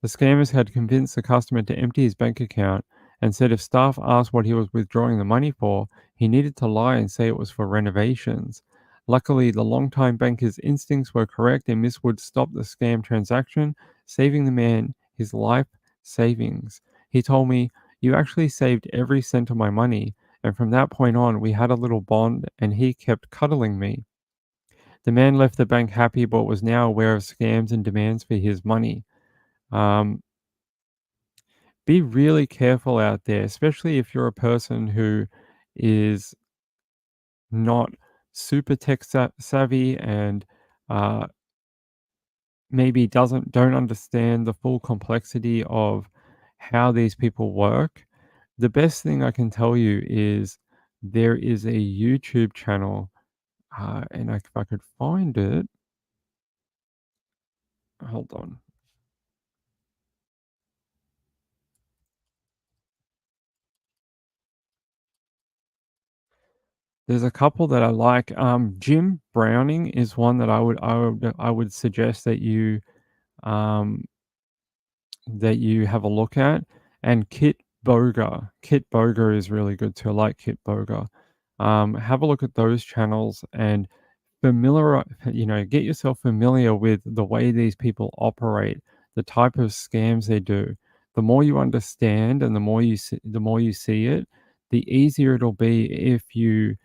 The scammers had convinced the customer to empty his bank account and said if staff asked what he was withdrawing the money for, he needed to lie and say it was for renovations. Luckily, the longtime banker's instincts were correct and Miss Wood stopped the scam transaction, saving the man his life savings. He told me, "You actually saved every cent of my money, and from that point on, we had a little bond and he kept cuddling me." The man left the bank happy but was now aware of scams and demands for his money. Um, be really careful out there, especially if you're a person who is not super tech savvy and uh, maybe don't understand the full complexity of how these people work. The best thing I can tell you is there is a YouTube channel, and if I could find it, hold on. There's a couple that I like. Jim Browning is one that I would suggest um, that you have a look at, and Kit Boga. Kit Boga is really good too. I like Kit Boga. Have a look at those channels and get yourself familiar with the way these people operate, the type of scams they do. The more you understand and the more you see it, the easier it'll be if you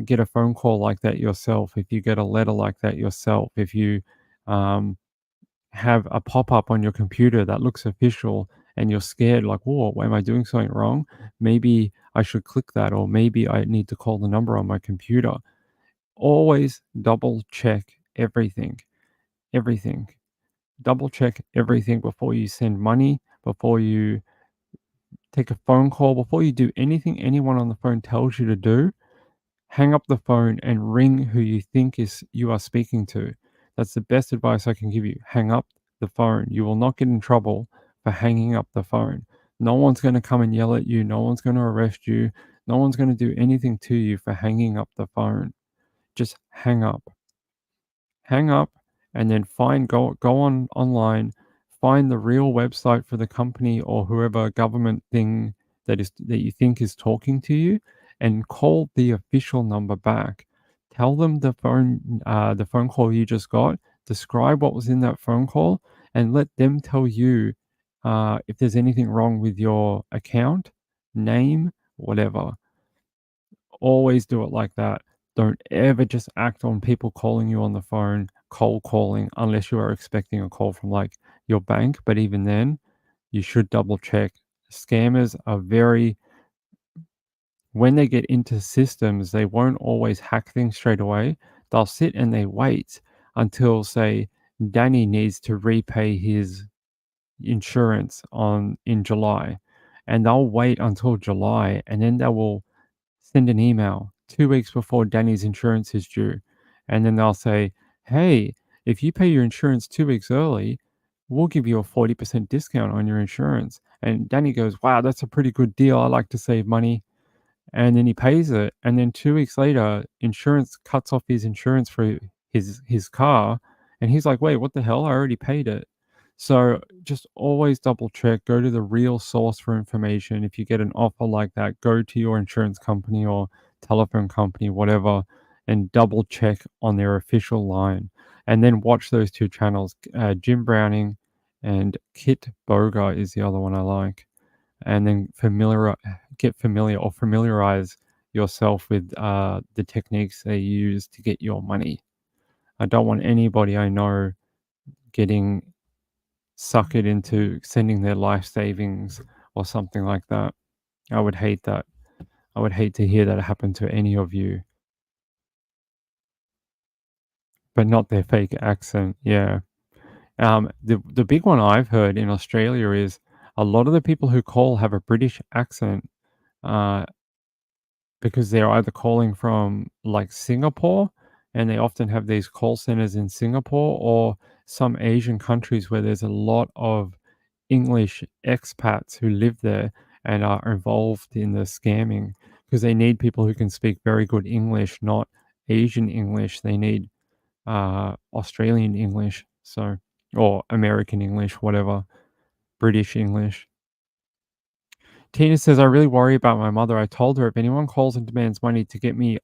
get a phone call like that yourself, if you get a letter like that yourself, if you um, have a pop-up on your computer that looks official and you're scared like, whoa, am I doing something wrong? Maybe I should click that, or maybe I need to call the number on my computer. Always double check everything. Everything. Double check everything before you send money, before you take a phone call, before you do anything anyone on the phone tells you to do. Hang up the phone and ring who you think is you are speaking to. That's the best advice I can give you. Hang up the phone. You will not get in trouble for hanging up the phone. No one's going to come and yell at you. No one's going to arrest you. No one's going to do anything to you for hanging up the phone. Just hang up. Hang up and then go on online, find the real website for the company or whoever government thing that you think is talking to you, and call the official number back. Tell them the phone call you just got, describe what was in that phone call, and let them tell you if there's anything wrong with your account, name, whatever. Always do it like that. Don't ever just act on people calling you on the phone, cold calling, unless you are expecting a call from like your bank. But even then, you should double check. Scammers are when they get into systems, they won't always hack things straight away. They'll sit and they wait until, say, Danny needs to repay his insurance in July. And they'll wait until July, and then they will send an email 2 weeks before Danny's insurance is due. And then they'll say, hey, if you pay your insurance 2 weeks early, we'll give you a 40% discount on your insurance. And Danny goes, wow, that's a pretty good deal. I like to save money. And then he pays it. And then 2 weeks later, insurance cuts off his insurance for his car. And he's like, wait, what the hell? I already paid it. So just always double check, go to the real source for information. If you get an offer like that, go to your insurance company or telephone company, whatever, and double check on their official line. And then watch those two channels. Jim Browning and Kit Boga is the other one I like. And then familiarize yourself with the techniques they use to get your money. I don't want anybody I know getting suckered into sending their life savings or something like that. I would hate that. I would hate to hear that happen to any of you. But not their fake accent. Yeah. The big one I've heard in Australia is a lot of the people who call have a British accent because they're either calling from like Singapore, and they often have these call centers in Singapore, or some Asian countries where there's a lot of English expats who live there and are involved in the scamming because they need people who can speak very good English, not Asian English. They need Australian English, so, or American English, whatever, British English. Tina says, I really worry about my mother. I told her if anyone calls and demands money to get me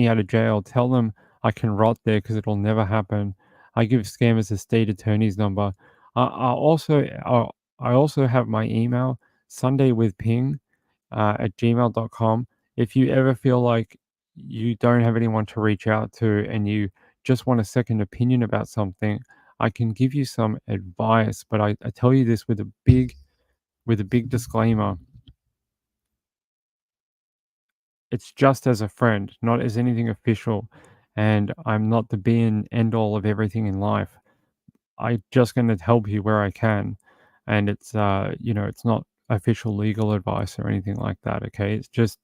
out of jail, tell them I can rot there because it'll never happen. I give scammers the state attorney's number. I also have my email, sundaywithping at gmail.com. If you ever feel like you don't have anyone to reach out to and you just want a second opinion about something, I can give you some advice, but I tell you this with a big disclaimer. It's just as a friend, not as anything official. And I'm not the be and end all of everything in life. I'm just going to help you where I can. And it's, it's not official legal advice or anything like that. Okay. It's just,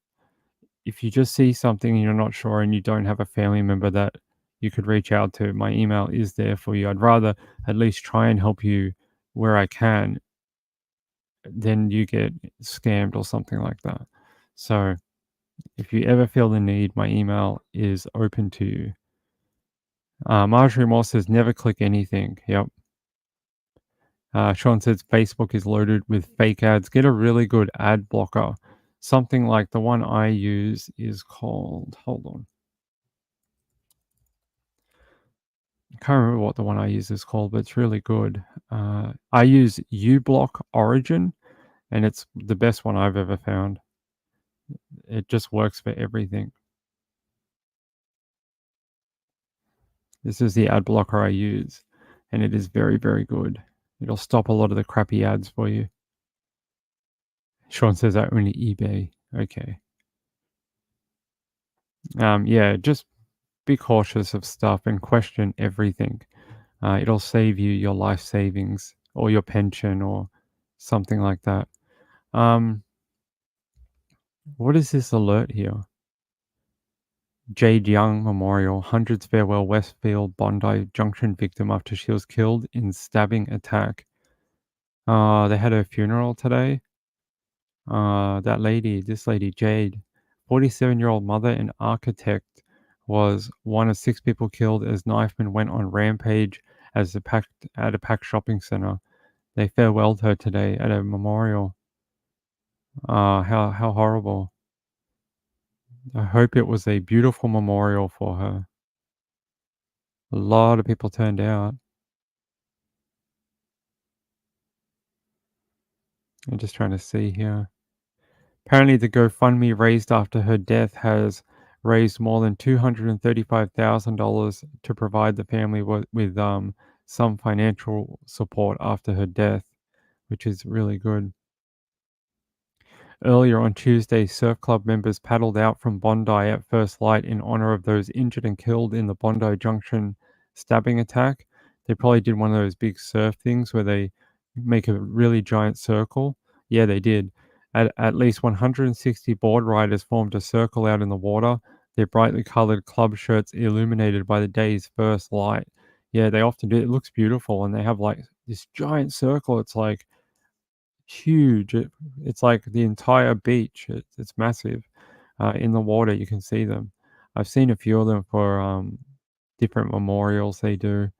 if you just see something and you're not sure and you don't have a family member that you could reach out to, my email is there for you. I'd rather at least try and help you where I can than you get scammed or something like that. So, if you ever feel the need, my email is open to you. Marjorie Moore says, never click anything. Yep. Sean says, Facebook is loaded with fake ads. Get a really good ad blocker. Something like the one I use is called, hold on. I can't remember what the one I use is called, but it's really good. I use uBlock Origin, and it's the best one I've ever found. It just works for everything. This is the ad blocker I use, and it is very, very good. It'll stop a lot of the crappy ads for you. Sean says I only eBay. Okay. Yeah, just be cautious of stuff and question everything. It'll save you your life savings or your pension or something like that. What is this alert here? Jade Young Memorial, hundreds farewell Westfield Bondi Junction victim after she was killed in stabbing attack. They had her funeral today. This lady, Jade, 47-year-old mother and architect, was one of 6 people killed as knifemen went on rampage at a packed shopping center. They farewelled her today at a memorial. How horrible. I hope it was a beautiful memorial for her. A lot of people turned out. I'm just trying to see here. Apparently, the GoFundMe raised after her death has raised more than $235,000 to provide the family with some financial support after her death, which is really good. Earlier on Tuesday, surf club members paddled out from Bondi at first light in honor of those injured and killed in the Bondi Junction stabbing attack. They probably did one of those big surf things where they make a really giant circle. Yeah, they did. At least 160 board riders formed a circle out in the water, their brightly colored club shirts illuminated by the day's first light. Yeah, they often do. It looks beautiful, and they have like this giant circle. It's like huge. It's like the entire beach. It's massive. In the water, you can see them. I've seen a few of them for different memorials they do,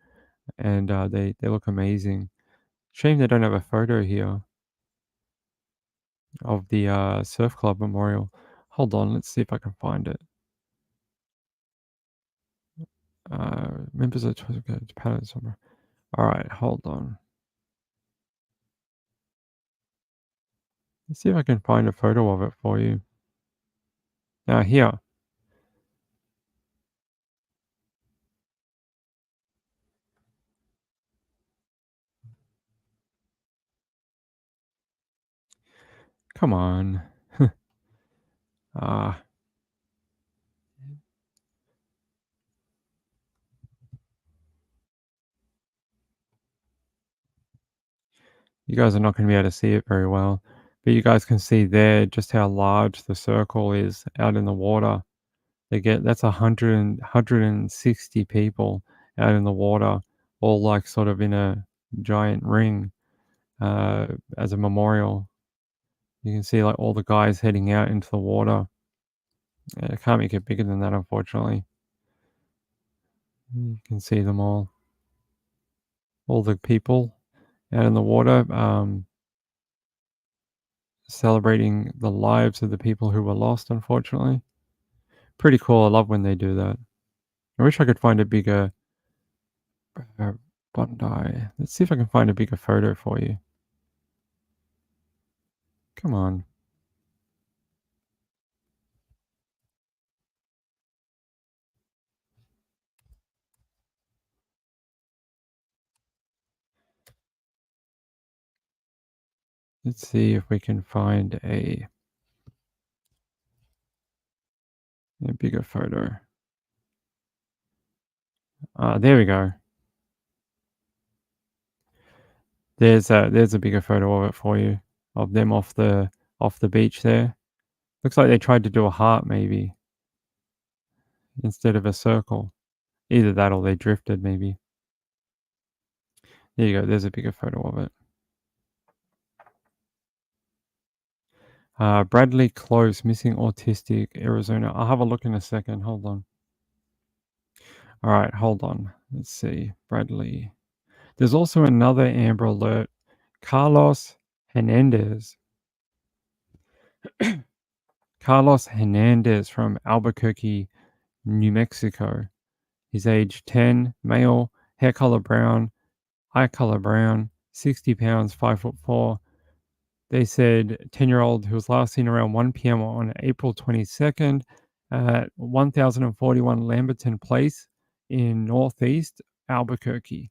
and they look amazing. Shame they don't have a photo here of the surf club memorial. Hold on, let's see if I can find it. Members of the somewhere. All right, hold on. Let's see if I can find a photo of it for you. Now here. Come on. You guys are not going to be able to see it very well, but you guys can see there just how large the circle is out in the water. That's 160 people out in the water, all like sort of in a giant ring as a memorial. You can see like all the guys heading out into the water. I can't make it bigger than that, unfortunately. You can see them all the people out in the water, celebrating the lives of the people who were lost, unfortunately. Pretty cool. I love when they do that. I wish I could find a bigger Bondi. Let's see if I can find a bigger photo for you. Come on. Let's see if we can find a bigger photo. There we go. There's a bigger photo of it for you, of them off the beach there. Looks like they tried to do a heart maybe instead of a circle. Either that or they drifted maybe. There you go. There's a bigger photo of it. Bradley Close, missing autistic, Arizona. I'll have a look in a second. Hold on. All right, hold on. Let's see. Bradley. There's also another Amber Alert. Carlos Hernandez. Carlos Hernandez from Albuquerque, New Mexico. He's age 10, male, hair color brown, eye color brown, 60 pounds, 5'4". They said 10-year-old who was last seen around 1 p.m. on April 22nd at 1041 Lamberton Place in Northeast Albuquerque.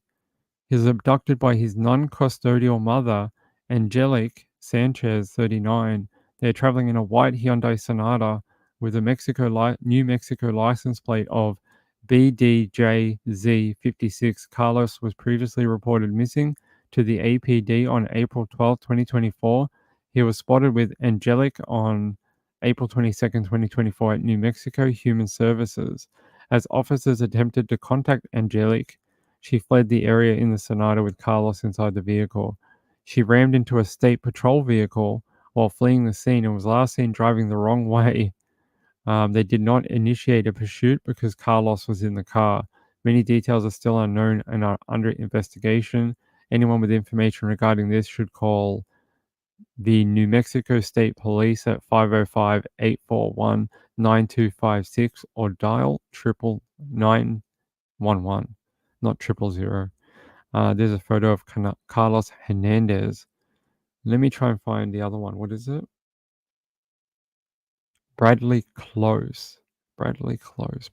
He was abducted by his non-custodial mother, Angelique Sanchez, 39. They're traveling in a white Hyundai Sonata with a New Mexico license plate of BDJZ56. Carlos was previously reported missing to the APD on April 12, 2024. He was spotted with Angelique on April 22nd, 2024 at New Mexico Human Services. As officers attempted to contact Angelique, she fled the area in the Sonata with Carlos inside the vehicle. She rammed into a state patrol vehicle while fleeing the scene and was last seen driving the wrong way. They did not initiate a pursuit because Carlos was in the car. Many details are still unknown and are under investigation. Anyone with information regarding this should call the New Mexico State Police at 505-841-9256 or dial 911, not 000. There's a photo of Carlos Hernandez. Let me try and find the other one. What is it? Bradley Close. Bradley Close.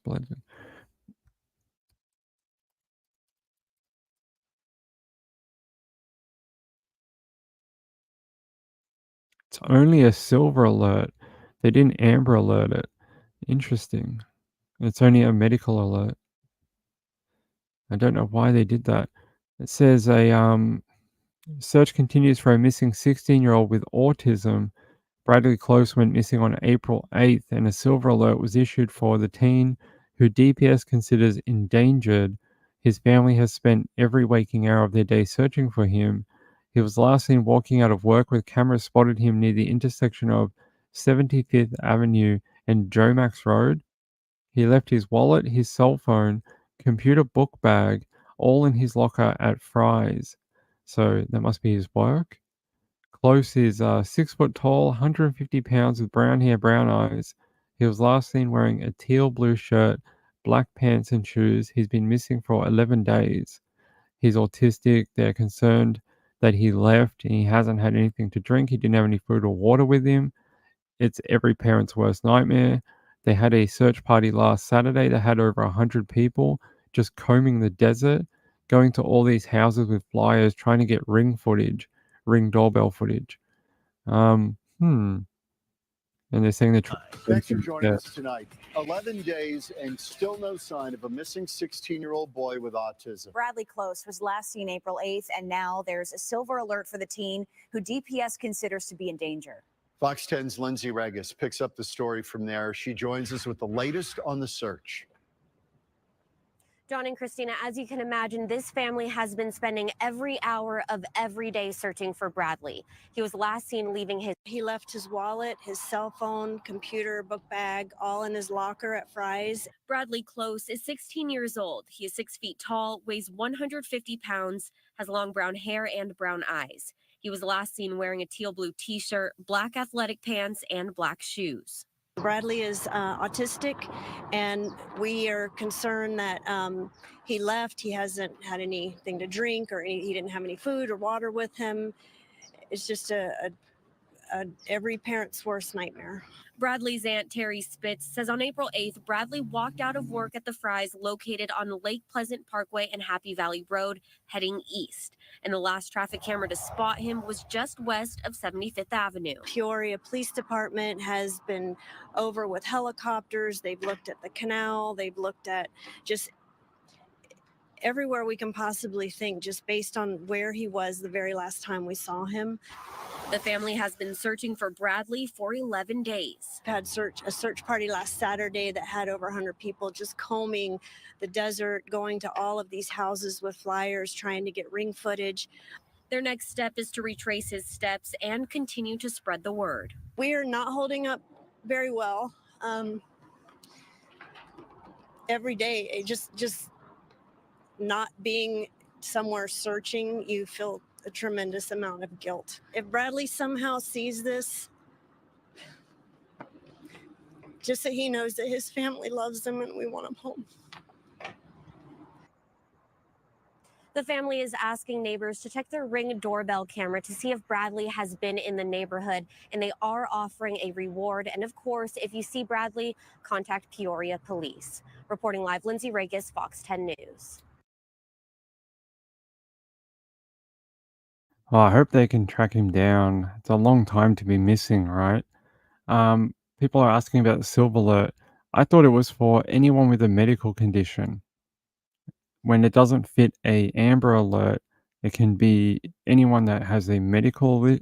It's only a silver alert. They didn't amber alert it. Interesting. It's only a medical alert. I don't know why they did that. It says a search continues for a missing 16-year-old with autism. Bradley Close went missing on April 8th, and a silver alert was issued for the teen who DPS considers endangered. His family has spent every waking hour of their day searching for him. He was last seen walking out of work with cameras spotted him near the intersection of 75th Avenue and Jomax Road. He left his wallet, his cell phone, computer book bag, all in his locker at Fry's. So that must be his work. Close is 6 foot tall, 150 pounds with brown hair, brown eyes. He was last seen wearing a teal blue shirt, black pants and shoes. He's been missing for 11 days. He's autistic. They're concerned that he left and he hasn't had anything to drink. He didn't have any food or water with him. It's every parent's worst nightmare. They had a search party last Saturday. They had over 100 people just combing the desert, going to all these houses with flyers, trying to get ring doorbell footage. And they're saying they're Thanks for joining us tonight. 11 days and still no sign of a missing 16-year-old boy with autism. Bradley Close was last seen April 8th, and now there's a silver alert for the teen who DPS considers to be in danger. Fox 10's Lindsay Regis picks up the story from there. She joins us with the latest on the search. John and Christina, as you can imagine, this family has been spending every hour of every day searching for Bradley. He was last seen leaving his... He left his wallet, his cell phone, computer, book bag, all in his locker at Fry's. Bradley Close is 16 years old. He is 6 feet tall, weighs 150 pounds, has long brown hair and brown eyes. He was last seen wearing a teal blue t-shirt, black athletic pants, and black shoes. Bradley is autistic, and we are concerned that he left. He hasn't had anything to drink, or he didn't have any food or water with him. It's just every parent's worst nightmare. Bradley's aunt, Terry Spitz, says on April 8th, Bradley walked out of work at the Fry's located on Lake Pleasant Parkway and Happy Valley Road, heading east. And the last traffic camera to spot him was just west of 75th Avenue. Peoria Police Department has been over with helicopters. They've looked at the canal. They've looked at just everywhere we can possibly think, just based on where he was the very last time we saw him. The family has been searching for Bradley for 11 days. Had a search party last Saturday that had over 100 people just combing the desert, going to all of these houses with flyers, trying to get ring footage. Their next step is to retrace his steps and continue to spread the word. We are not holding up very well. Every day, it just not being somewhere searching, you feel a tremendous amount of guilt. If Bradley somehow sees this, just so he knows that his family loves him and we want him home. The family is asking neighbors to check their Ring doorbell camera to see if Bradley has been in the neighborhood, and they are offering a reward. And of course, if you see Bradley, contact Peoria Police. Reporting live, Lindsay Regas, Fox 10 News. Well, I hope they can track him down. It's a long time to be missing, right? People are asking about the silver alert. I thought it was for anyone with a medical condition. When it doesn't fit a amber alert, it can be anyone that has a medical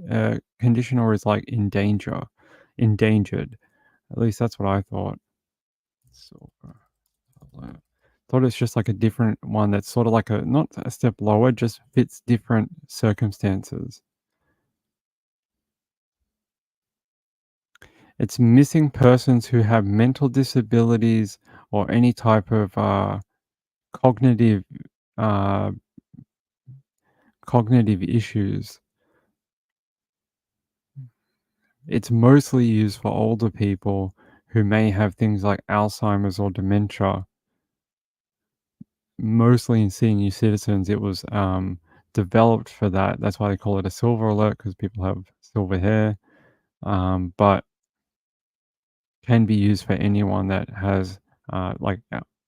condition or is like endangered. At least that's what I thought. Silver alert. Thought it's just like a different one that's sort of like not a step lower, just fits different circumstances. It's missing persons who have mental disabilities or any type of cognitive issues. It's mostly used for older people who may have things like Alzheimer's or dementia. Mostly in senior citizens, it was developed for that. That's why they call it a silver alert, because people have silver hair. But can be used for anyone that has like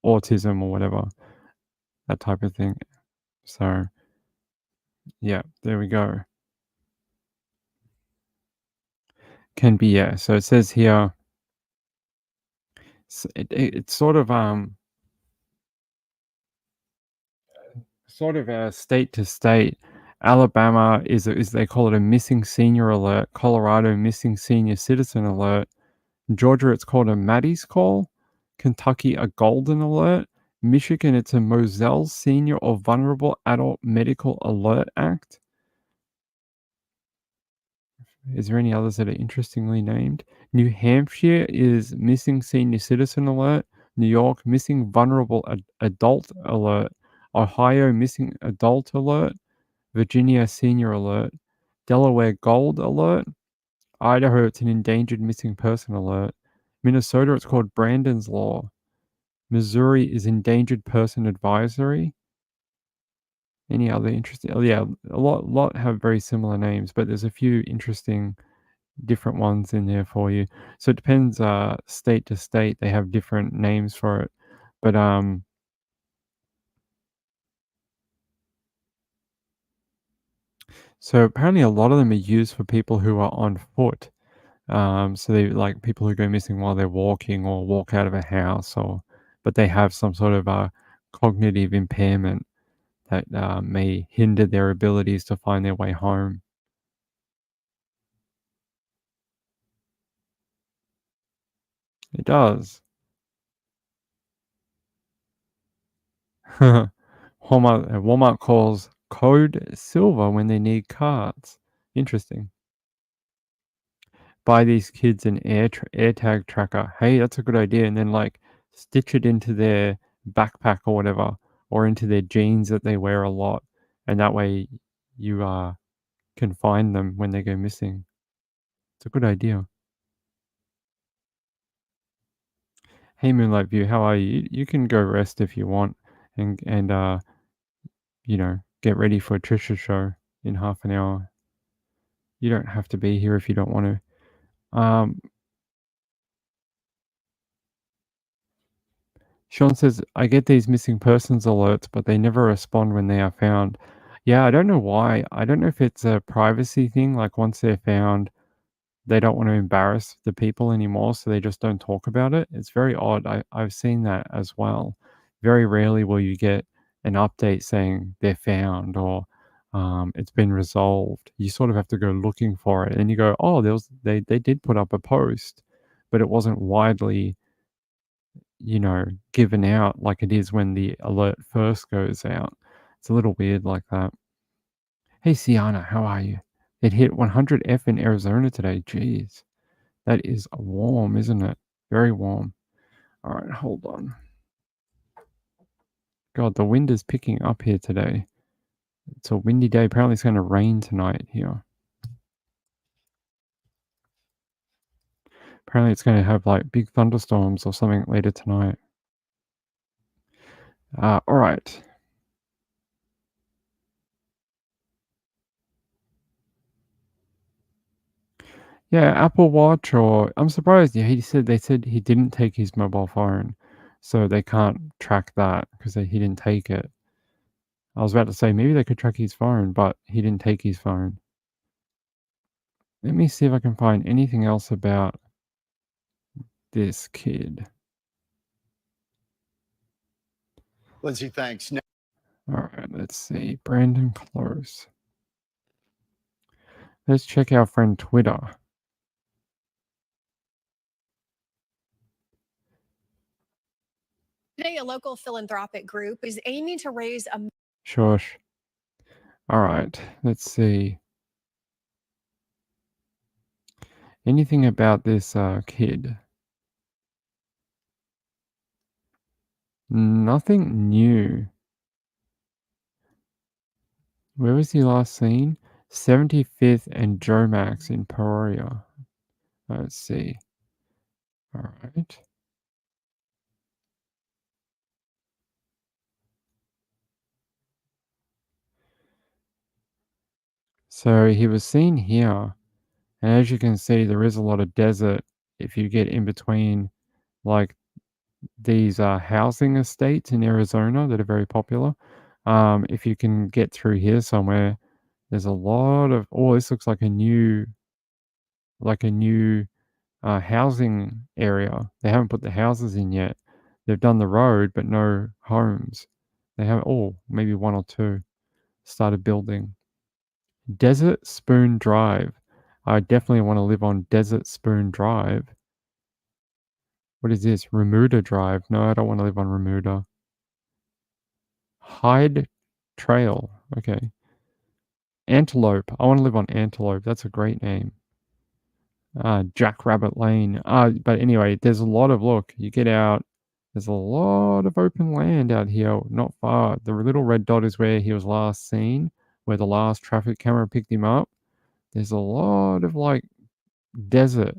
autism or whatever, that type of thing. So yeah, there we go. Can be, yeah. So it says here, it's sort of state to state. Alabama is they call it a missing senior alert. Colorado, missing senior citizen alert. Georgia, it's called a Maddie's call. Kentucky, a golden alert. Michigan, it's a Moselle Senior or Vulnerable Adult Medical Alert Act. Is there any others that are interestingly named? New Hampshire is Missing Senior Citizen Alert. New York, Missing Vulnerable Adult Alert. Ohio, Missing Adult Alert. Virginia, Senior Alert. Delaware, Gold Alert. Idaho, it's an Endangered Missing Person Alert. Minnesota, it's called Brandon's Law. Missouri is Endangered Person Advisory. Any other interesting? Oh, yeah, a lot have very similar names, but there's a few interesting different ones in there for you. So it depends state to state. They have different names for it. But so apparently a lot of them are used for people who are on foot. So they like people who go missing while they're walking or walk out of a house, but they have some sort of cognitive impairment that may hinder their abilities to find their way home. It does. Walmart calls code silver when they need cards. Interesting. Buy these kids an AirTag tracker. Hey, that's a good idea. And then like stitch it into their backpack or whatever, or into their jeans that they wear a lot, and that way you can find them when they go missing. It's a good idea. Hey Moonlight View, how are you? You can go rest if you want, and get ready for Trisha's show in half an hour. You don't have to be here if you don't want to. Sean says, I get these missing persons alerts, but they never respond when they are found. Yeah, I don't know why. I don't know if it's a privacy thing, like once they're found, they don't want to embarrass the people anymore, so they just don't talk about it. It's very odd. I've seen that as well. Very rarely will you get an update saying they're found or it's been resolved. You sort of have to go looking for it, and you go, oh, they did put up a post, but it wasn't widely given out like it is when the alert first goes out. It's a little weird like that. Hey, Sienna, how are you? It hit 100F in Arizona today. Jeez. That is warm, isn't it? Very warm. All right, hold on. God, the wind is picking up here today. It's a windy day. Apparently it's going to rain tonight here. Apparently it's going to have like big thunderstorms or something later tonight. All right. Yeah, Apple Watch, or I'm surprised. Yeah, they said he didn't take his mobile phone, so they can't track that because he didn't take it. I was about to say maybe they could track his phone, but he didn't take his phone. Let me see if I can find anything else about this kid. Lindsay, thanks. All right, let's see. Brandon Close. Let's check our friend Twitter. Today, a local philanthropic group is aiming to raise a Shush. All right, let's see. Anything about this kid? Nothing new. Where was he last seen? 75th and Joe Max in Peoria. Let's see. All right. So he was seen here. And as you can see, there is a lot of desert if you get in between like these housing estates in Arizona that are very popular. If you can get through here somewhere, there's a lot of, this looks like a new housing area. They haven't put the houses in yet. They've done the road, but no homes. They have, maybe one or two started building. Desert Spoon Drive. I definitely want to live on Desert Spoon Drive. What is this? Remuda Drive. No, I don't want to live on Remuda. Hyde Trail. Okay. Antelope. I want to live on Antelope. That's a great name. Jackrabbit Lane. But anyway, there's a lot of, look, you get out, there's a lot of open land out here, not far. The little red dot is where he was last seen, where the last traffic camera picked him up. There's a lot of like desert.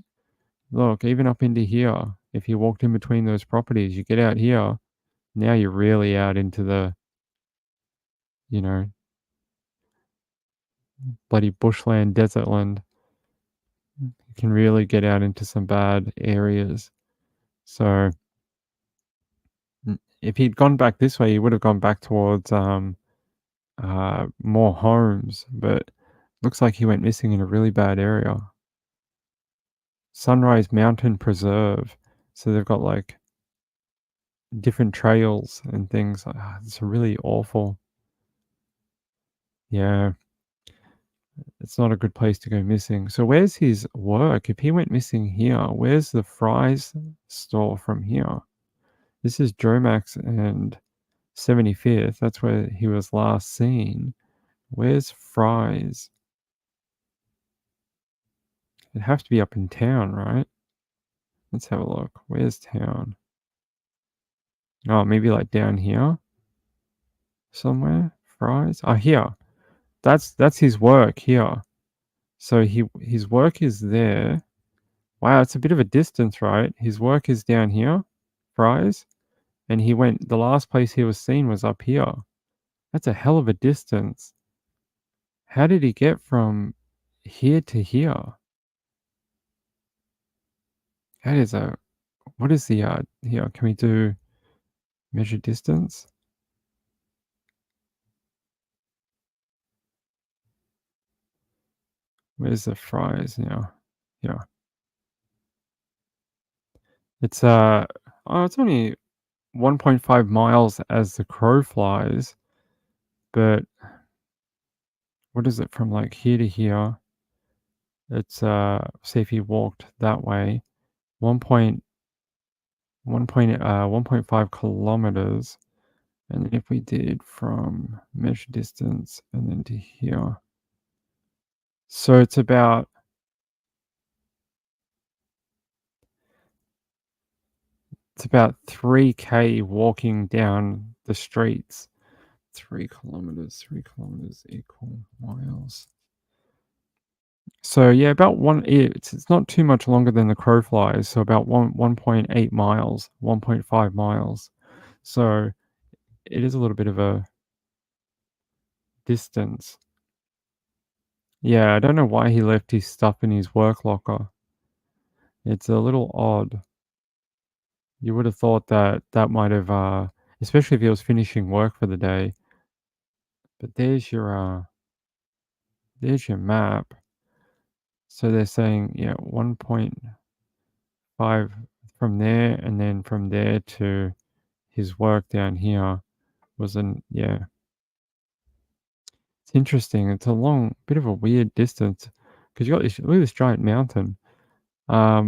Look, even up into here, if you walked in between those properties, you get out here, now you're really out into the, bloody bushland, desertland. You can really get out into some bad areas. So if he'd gone back this way, he would have gone back towards more homes, but looks like he went missing in a really bad area. Sunrise Mountain Preserve. So they've got like different trails and things. It's really awful. Yeah. It's not a good place to go missing. So where's his work? If he went missing here, where's the fries store from here? This is Joe Max and 75th. That's where he was last seen. Where's Fry's? It'd have to be up in town, right? Let's have a look. Where's town? Oh, maybe like down here somewhere. Fry's. Oh, here. That's his work here. So his work is there. Wow, it's a bit of a distance, right? His work is down here, Fry's, and the last place he was seen was up here. That's a hell of a distance. How did he get from here to here? That is what is the here? Can we do measure distance? Where's the Fry's now? Yeah. It's it's only 1.5 miles as the crow flies, but what is it from like here to here? It's say if he walked that way, 1.5 kilometers, and then if we did from measure distance and then to here, so it's about 3K walking down the streets. 3 kilometers equal miles. So yeah, about it's not too much longer than the crow flies, so about 1.8 miles, 1.5 miles. So it is a little bit of a distance. Yeah, I don't know why he left his stuff in his work locker. It's a little odd. You would have thought that might have, especially if he was finishing work for the day. But there's your map. So they're saying, yeah, 1.5 from there, and then from there to his work down here was yeah. It's interesting. It's a long, bit of a weird distance because you got this. Look at this giant mountain. I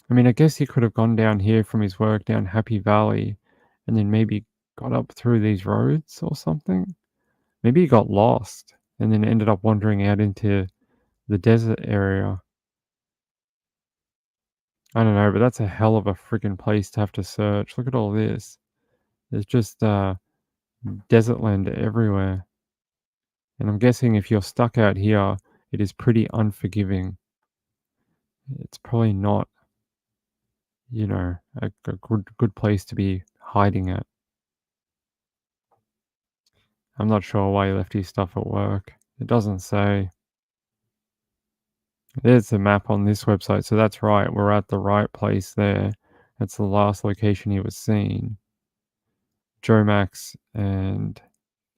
mean, I guess he could have gone down here from his work down Happy Valley, and then maybe got up through these roads or something. Maybe he got lost and then ended up wandering out into the desert area. I don't know, but that's a hell of a freaking place to have to search. Look at all this. There's just desert land everywhere. And I'm guessing if you're stuck out here, it is pretty unforgiving. It's probably not, a good place to be hiding at. I'm not sure why he left his stuff at work. It doesn't say. There's the map on this website, so that's right. We're at the right place there. That's the last location he was seen. Joe Max and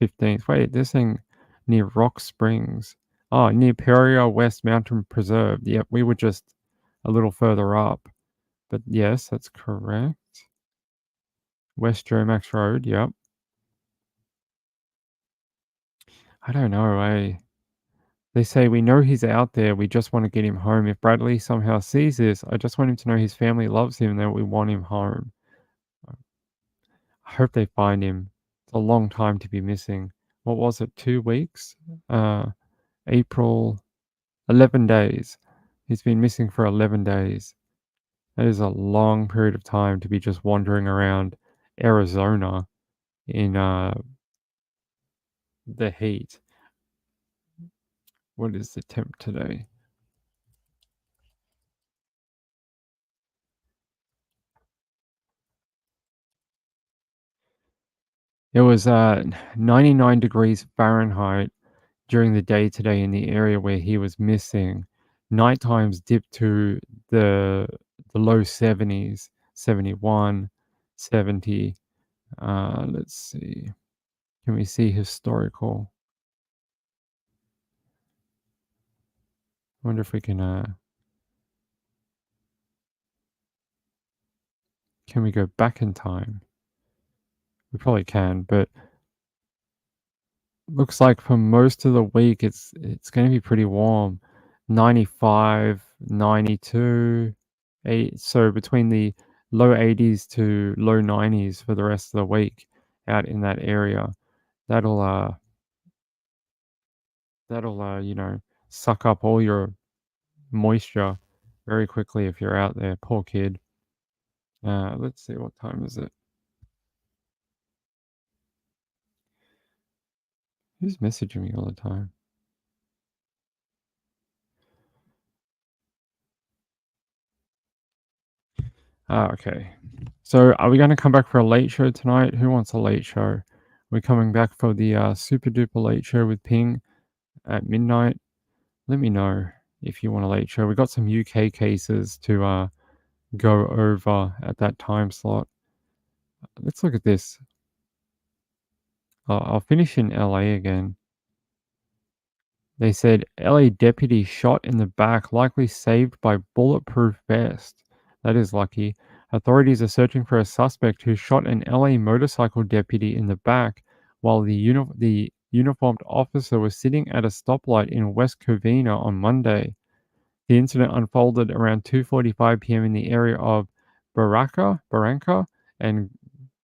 15th. Wait, they're saying near Rock Springs. Oh, near Peoria West Mountain Preserve. Yep, we were just a little further up. But yes, that's correct. West Joe Max Road, yep. I don't know, eh? They say, we know he's out there, we just want to get him home. If Bradley somehow sees this, I just want him to know his family loves him and that we want him home. I hope they find him. It's a long time to be missing. What was it, 2 weeks? April, 11 days. He's been missing for 11 days. That is a long period of time to be just wandering around Arizona in the heat. What is the temp today? It was 99 degrees Fahrenheit during the day today in the area where he was missing. Night times dipped to the low 70s, 71, 70. Let's see. Can we see historical? I wonder if we can we go back in time? We probably can, but looks like for most of the week it's going to be pretty warm. 95, 92, 8. So between the low 80s to low 90s for the rest of the week out in that area. That'll suck up all your moisture very quickly if you're out there. Poor kid. Let's see, what time is it? Who's messaging me all the time? Okay. So are we going to come back for a late show tonight? Who wants a late show? We're coming back for the super duper late show with Ping at midnight. Let me know if you want a late show. We got some UK cases to go over at that time slot. Let's look at this. I'll finish in LA again. They said LA deputy shot in the back, likely saved by bulletproof vest. That is lucky. Authorities are searching for a suspect who shot an LA motorcycle deputy in the back while the uniformed officer was sitting at a stoplight in West Covina on Monday. The incident unfolded around 2:45 p.m. in the area of Barranca and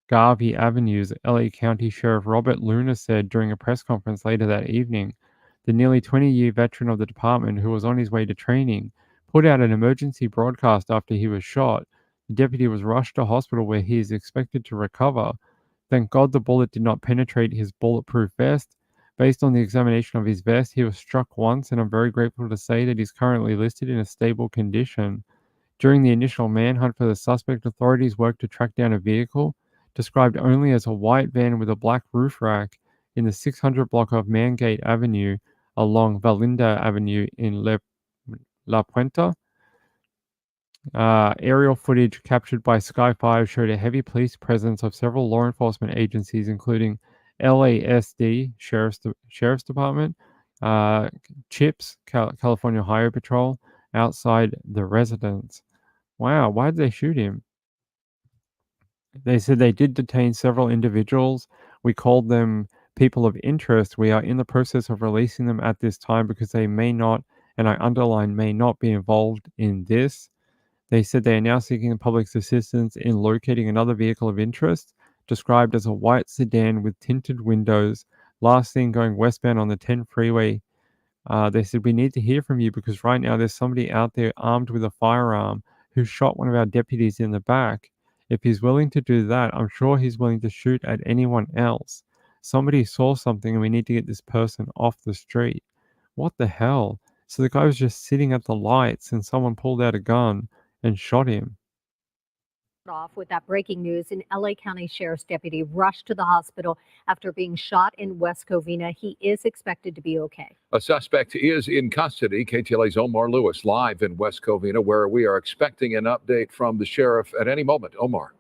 Garvey Avenues, LA County Sheriff Robert Luna said during a press conference later that evening. The nearly 20-year veteran of the department, who was on his way to training, put out an emergency broadcast after he was shot. The deputy was rushed to hospital where he is expected to recover. Thank God the bullet did not penetrate his bulletproof vest. Based on the examination of his vest, he was struck once, and I'm very grateful to say that he's currently listed in a stable condition. During the initial manhunt for the suspect, authorities worked to track down a vehicle, described only as a white van with a black roof rack, in the 600 block of Mangate Avenue along Valinda Avenue in La Puente. Aerial footage captured by Sky 5 showed a heavy police presence of several law enforcement agencies, including LASD, Sheriff's Department, CHIPS, California Highway Patrol, outside the residence. Wow, why did they shoot him? They said they did detain several individuals. We called them people of interest. We are in the process of releasing them at this time because they may not, and I underline may not, be involved in this. They said they are now seeking the public's assistance in locating another vehicle of interest, described as a white sedan with tinted windows, last seen going westbound on the 10 freeway. They said, we need to hear from you because right now there's somebody out there armed with a firearm who shot one of our deputies in the back. If he's willing to do that, I'm sure he's willing to shoot at anyone else. Somebody saw something and we need to get this person off the street. What the hell? So the guy was just sitting at the lights and someone pulled out a gun and shot him. Off with that breaking news, an LA County Sheriff's deputy rushed to the hospital after being shot in West Covina. He is expected to be okay. A suspect is in custody. KTLA's Omar Lewis live in West Covina, where we are expecting an update from the sheriff at any moment. Omar.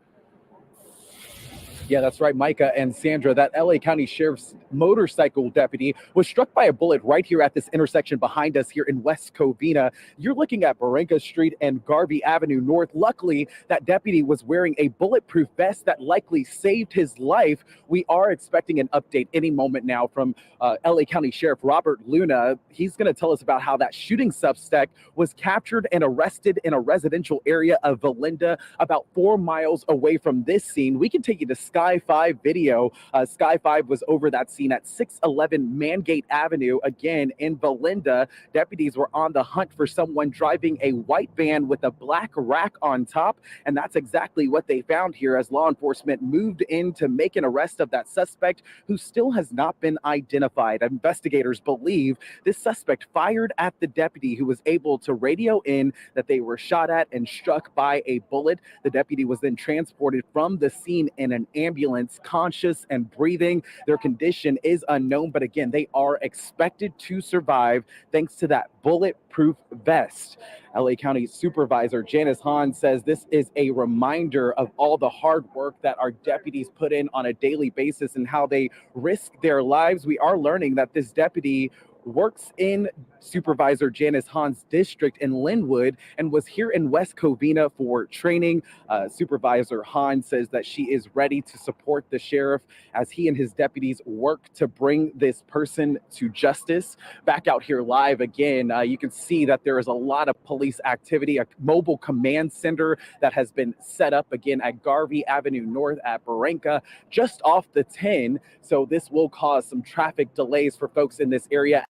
Yeah, that's right, Micah and Sandra. That LA County Sheriff's motorcycle deputy was struck by a bullet right here at this intersection behind us here in West Covina. You're looking at Barranca Street and Garvey Avenue North. Luckily, that deputy was wearing a bulletproof vest that likely saved his life. We are expecting an update any moment now from LA County Sheriff Robert Luna. He's going to tell us about how that shooting suspect was captured and arrested in a residential area of Valinda, about 4 miles away from this scene. We can take you to Sky 5 video. Sky 5 was over that scene at 611 Mangate Avenue, again in Valinda. Deputies were on the hunt for someone driving a white van with a black rack on top, and that's exactly what they found here as law enforcement moved in to make an arrest of that suspect, who still has not been identified. Investigators believe this suspect fired at the deputy, who was able to radio in that they were shot at and struck by a bullet. The deputy was then transported from the scene in an ambulance, conscious and breathing. Their condition is unknown, but again, they are expected to survive thanks to that bulletproof vest. LA County Supervisor Janice Hahn says this is a reminder of all the hard work that our deputies put in on a daily basis and how they risk their lives. We are learning that this deputy works in Supervisor Janice Hahn's district in Linwood and was here in West Covina for training. Supervisor Hahn says that she is ready to support the sheriff as he and his deputies work to bring this person to justice. Back out here live again, you can see that there is a lot of police activity, a mobile command center that has been set up again at Garvey Avenue North at Barranca, just off the 10. So this will cause some traffic delays for folks in this area.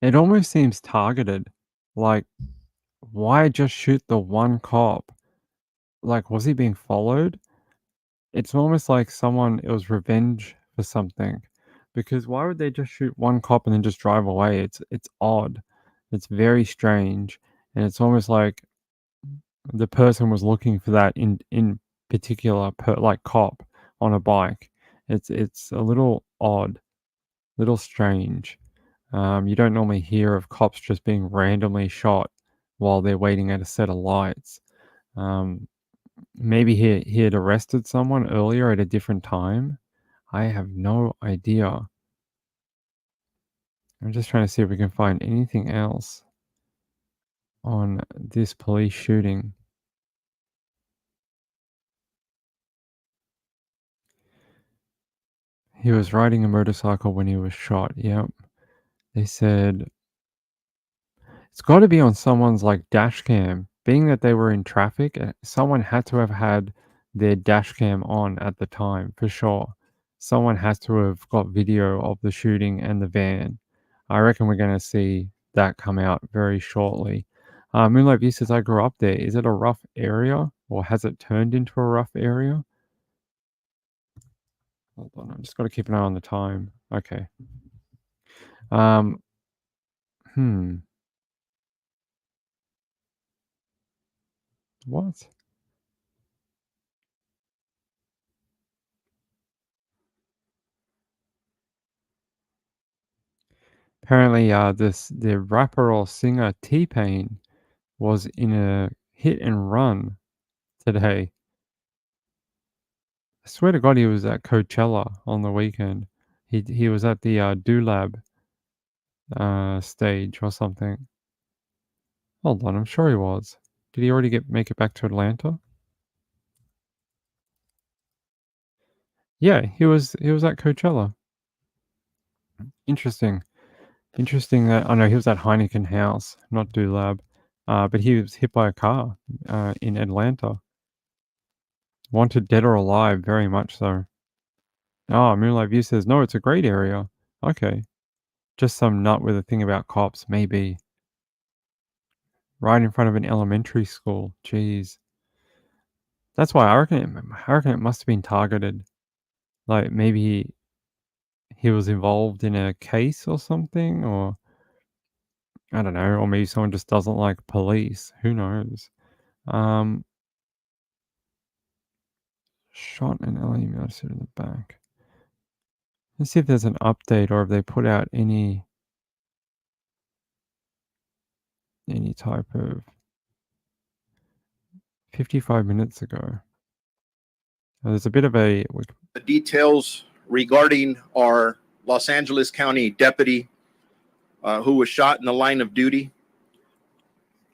It almost seems targeted. Like, why just shoot the one cop? Like, was he being followed? It's almost like it was revenge for something. Because why would they just shoot one cop and then just drive away? It's odd. It's very strange. And it's almost like the person was looking for that in particular like cop on a bike. It's a little odd, little strange. You don't normally hear of cops just being randomly shot while they're waiting at a set of lights. Maybe he had arrested someone earlier at a different time. I have no idea. I'm just trying to see if we can find anything else on this police shooting. He was riding a motorcycle when he was shot. Yep. They said it's got to be on someone's like dash cam. Being that they were in traffic, someone had to have had their dash cam on at the time for sure. Someone has to have got video of the shooting and the van. I reckon we're going to see that come out very shortly. Moonlight View says, I grew up there. Is it a rough area or has it turned into a rough area? Hold on, I'm just got to keep an eye on the time. Okay. What? Apparently, the rapper or singer T-Pain was in a hit and run today. I swear to God, he was at Coachella on the weekend. He was at the Do-Lab stage or something. Hold on, I'm sure he was. Did he already make it back to Atlanta? Yeah, he was at Coachella. Interesting. Interesting that I know he was at Heineken House, not Do-Lab. But he was hit by a car in Atlanta. Wanted dead or alive, very much so. Oh, Moonlight View says, no, it's a great area. Okay. Just some nut with a thing about cops, maybe. Right in front of an elementary school. Jeez. That's why I reckon it must have been targeted. Like, maybe he was involved in a case or something, or I don't know, or maybe someone just doesn't like police. Who knows? Shot an LA medicine in the back. Let's see if there's an update or if they put out any type of 55 minutes ago. There's a bit of the details regarding our Los Angeles County deputy who was shot in the line of duty.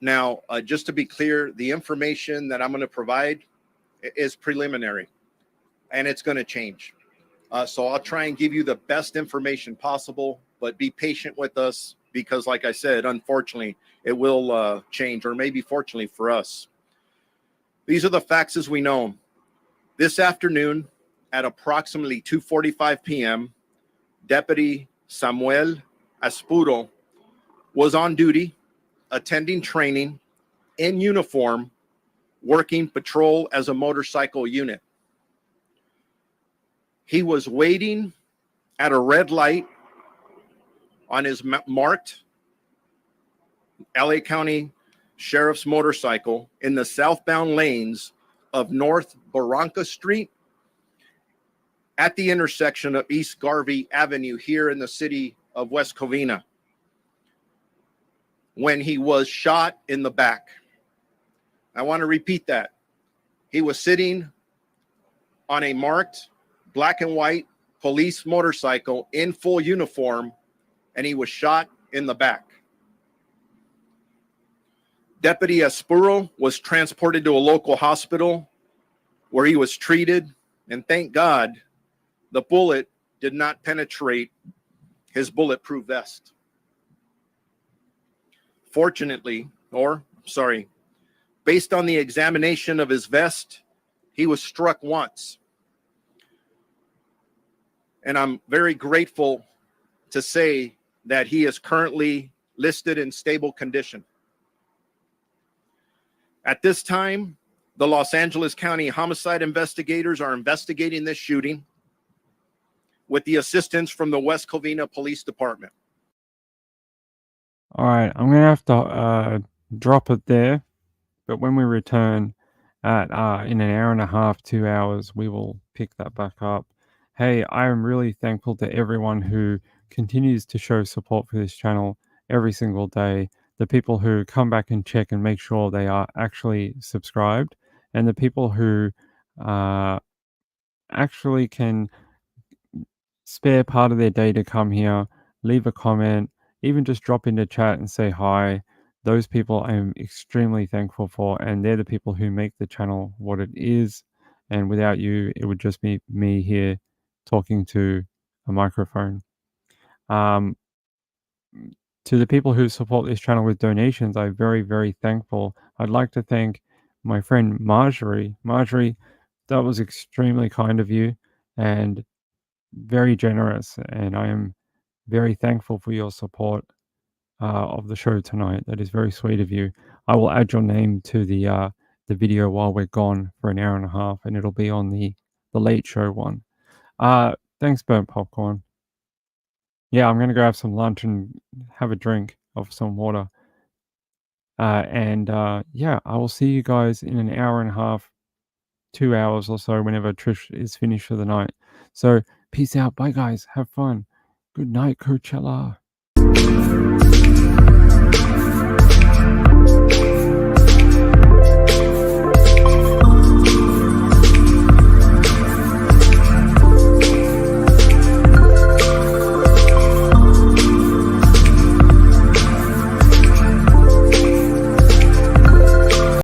Now, just to be clear, the information that I'm going to provide is preliminary and it's going to change. So I'll try and give you the best information possible, but be patient with us because, like I said, unfortunately, it will change, or maybe fortunately for us. These are the facts as we know them. This afternoon at approximately 2:45 p.m., Deputy Samuel Aspuro was on duty, attending training in uniform, working patrol as a motorcycle unit. He was waiting at a red light on his marked LA County Sheriff's motorcycle in the southbound lanes of North Barranca Street at the intersection of East Garvey Avenue here in the city of West Covina when he was shot in the back. I want to repeat that. He was sitting on a marked black and white police motorcycle in full uniform, and he was shot in the back. Deputy Espuro was transported to a local hospital where he was treated, and thank God the bullet did not penetrate his bulletproof vest. Fortunately, based on the examination of his vest, he was struck once. And I'm very grateful to say that he is currently listed in stable condition. At this time, the Los Angeles County homicide investigators are investigating this shooting with the assistance from the West Covina Police Department. All right, I'm going to have to drop it there. But when we return at in an hour and a half, 2 hours, we will pick that back up. Hey, I am really thankful to everyone who continues to show support for this channel every single day. The people who come back and check and make sure they are actually subscribed, and the people who actually can spare part of their day to come here, leave a comment, even just drop into chat and say hi. Those people I am extremely thankful for, and they're the people who make the channel what it is. And without you, it would just be me here talking to a microphone. To the people who support this channel with donations, I'm very, very thankful. I'd like to thank my friend Marjorie. Marjorie, that was extremely kind of you and very generous, and I am very thankful for your support of the show tonight. That is very sweet of you. I will add your name to the video while we're gone for an hour and a half, and it'll be on the late show one. Thanks, Burnt Popcorn. Yeah, I'm gonna go have some lunch and have a drink of some water. Yeah, I will see you guys in an hour and a half, 2 hours or so, whenever Trish is finished for the night. So peace out. Bye, guys. Have fun. Good night, Coachella.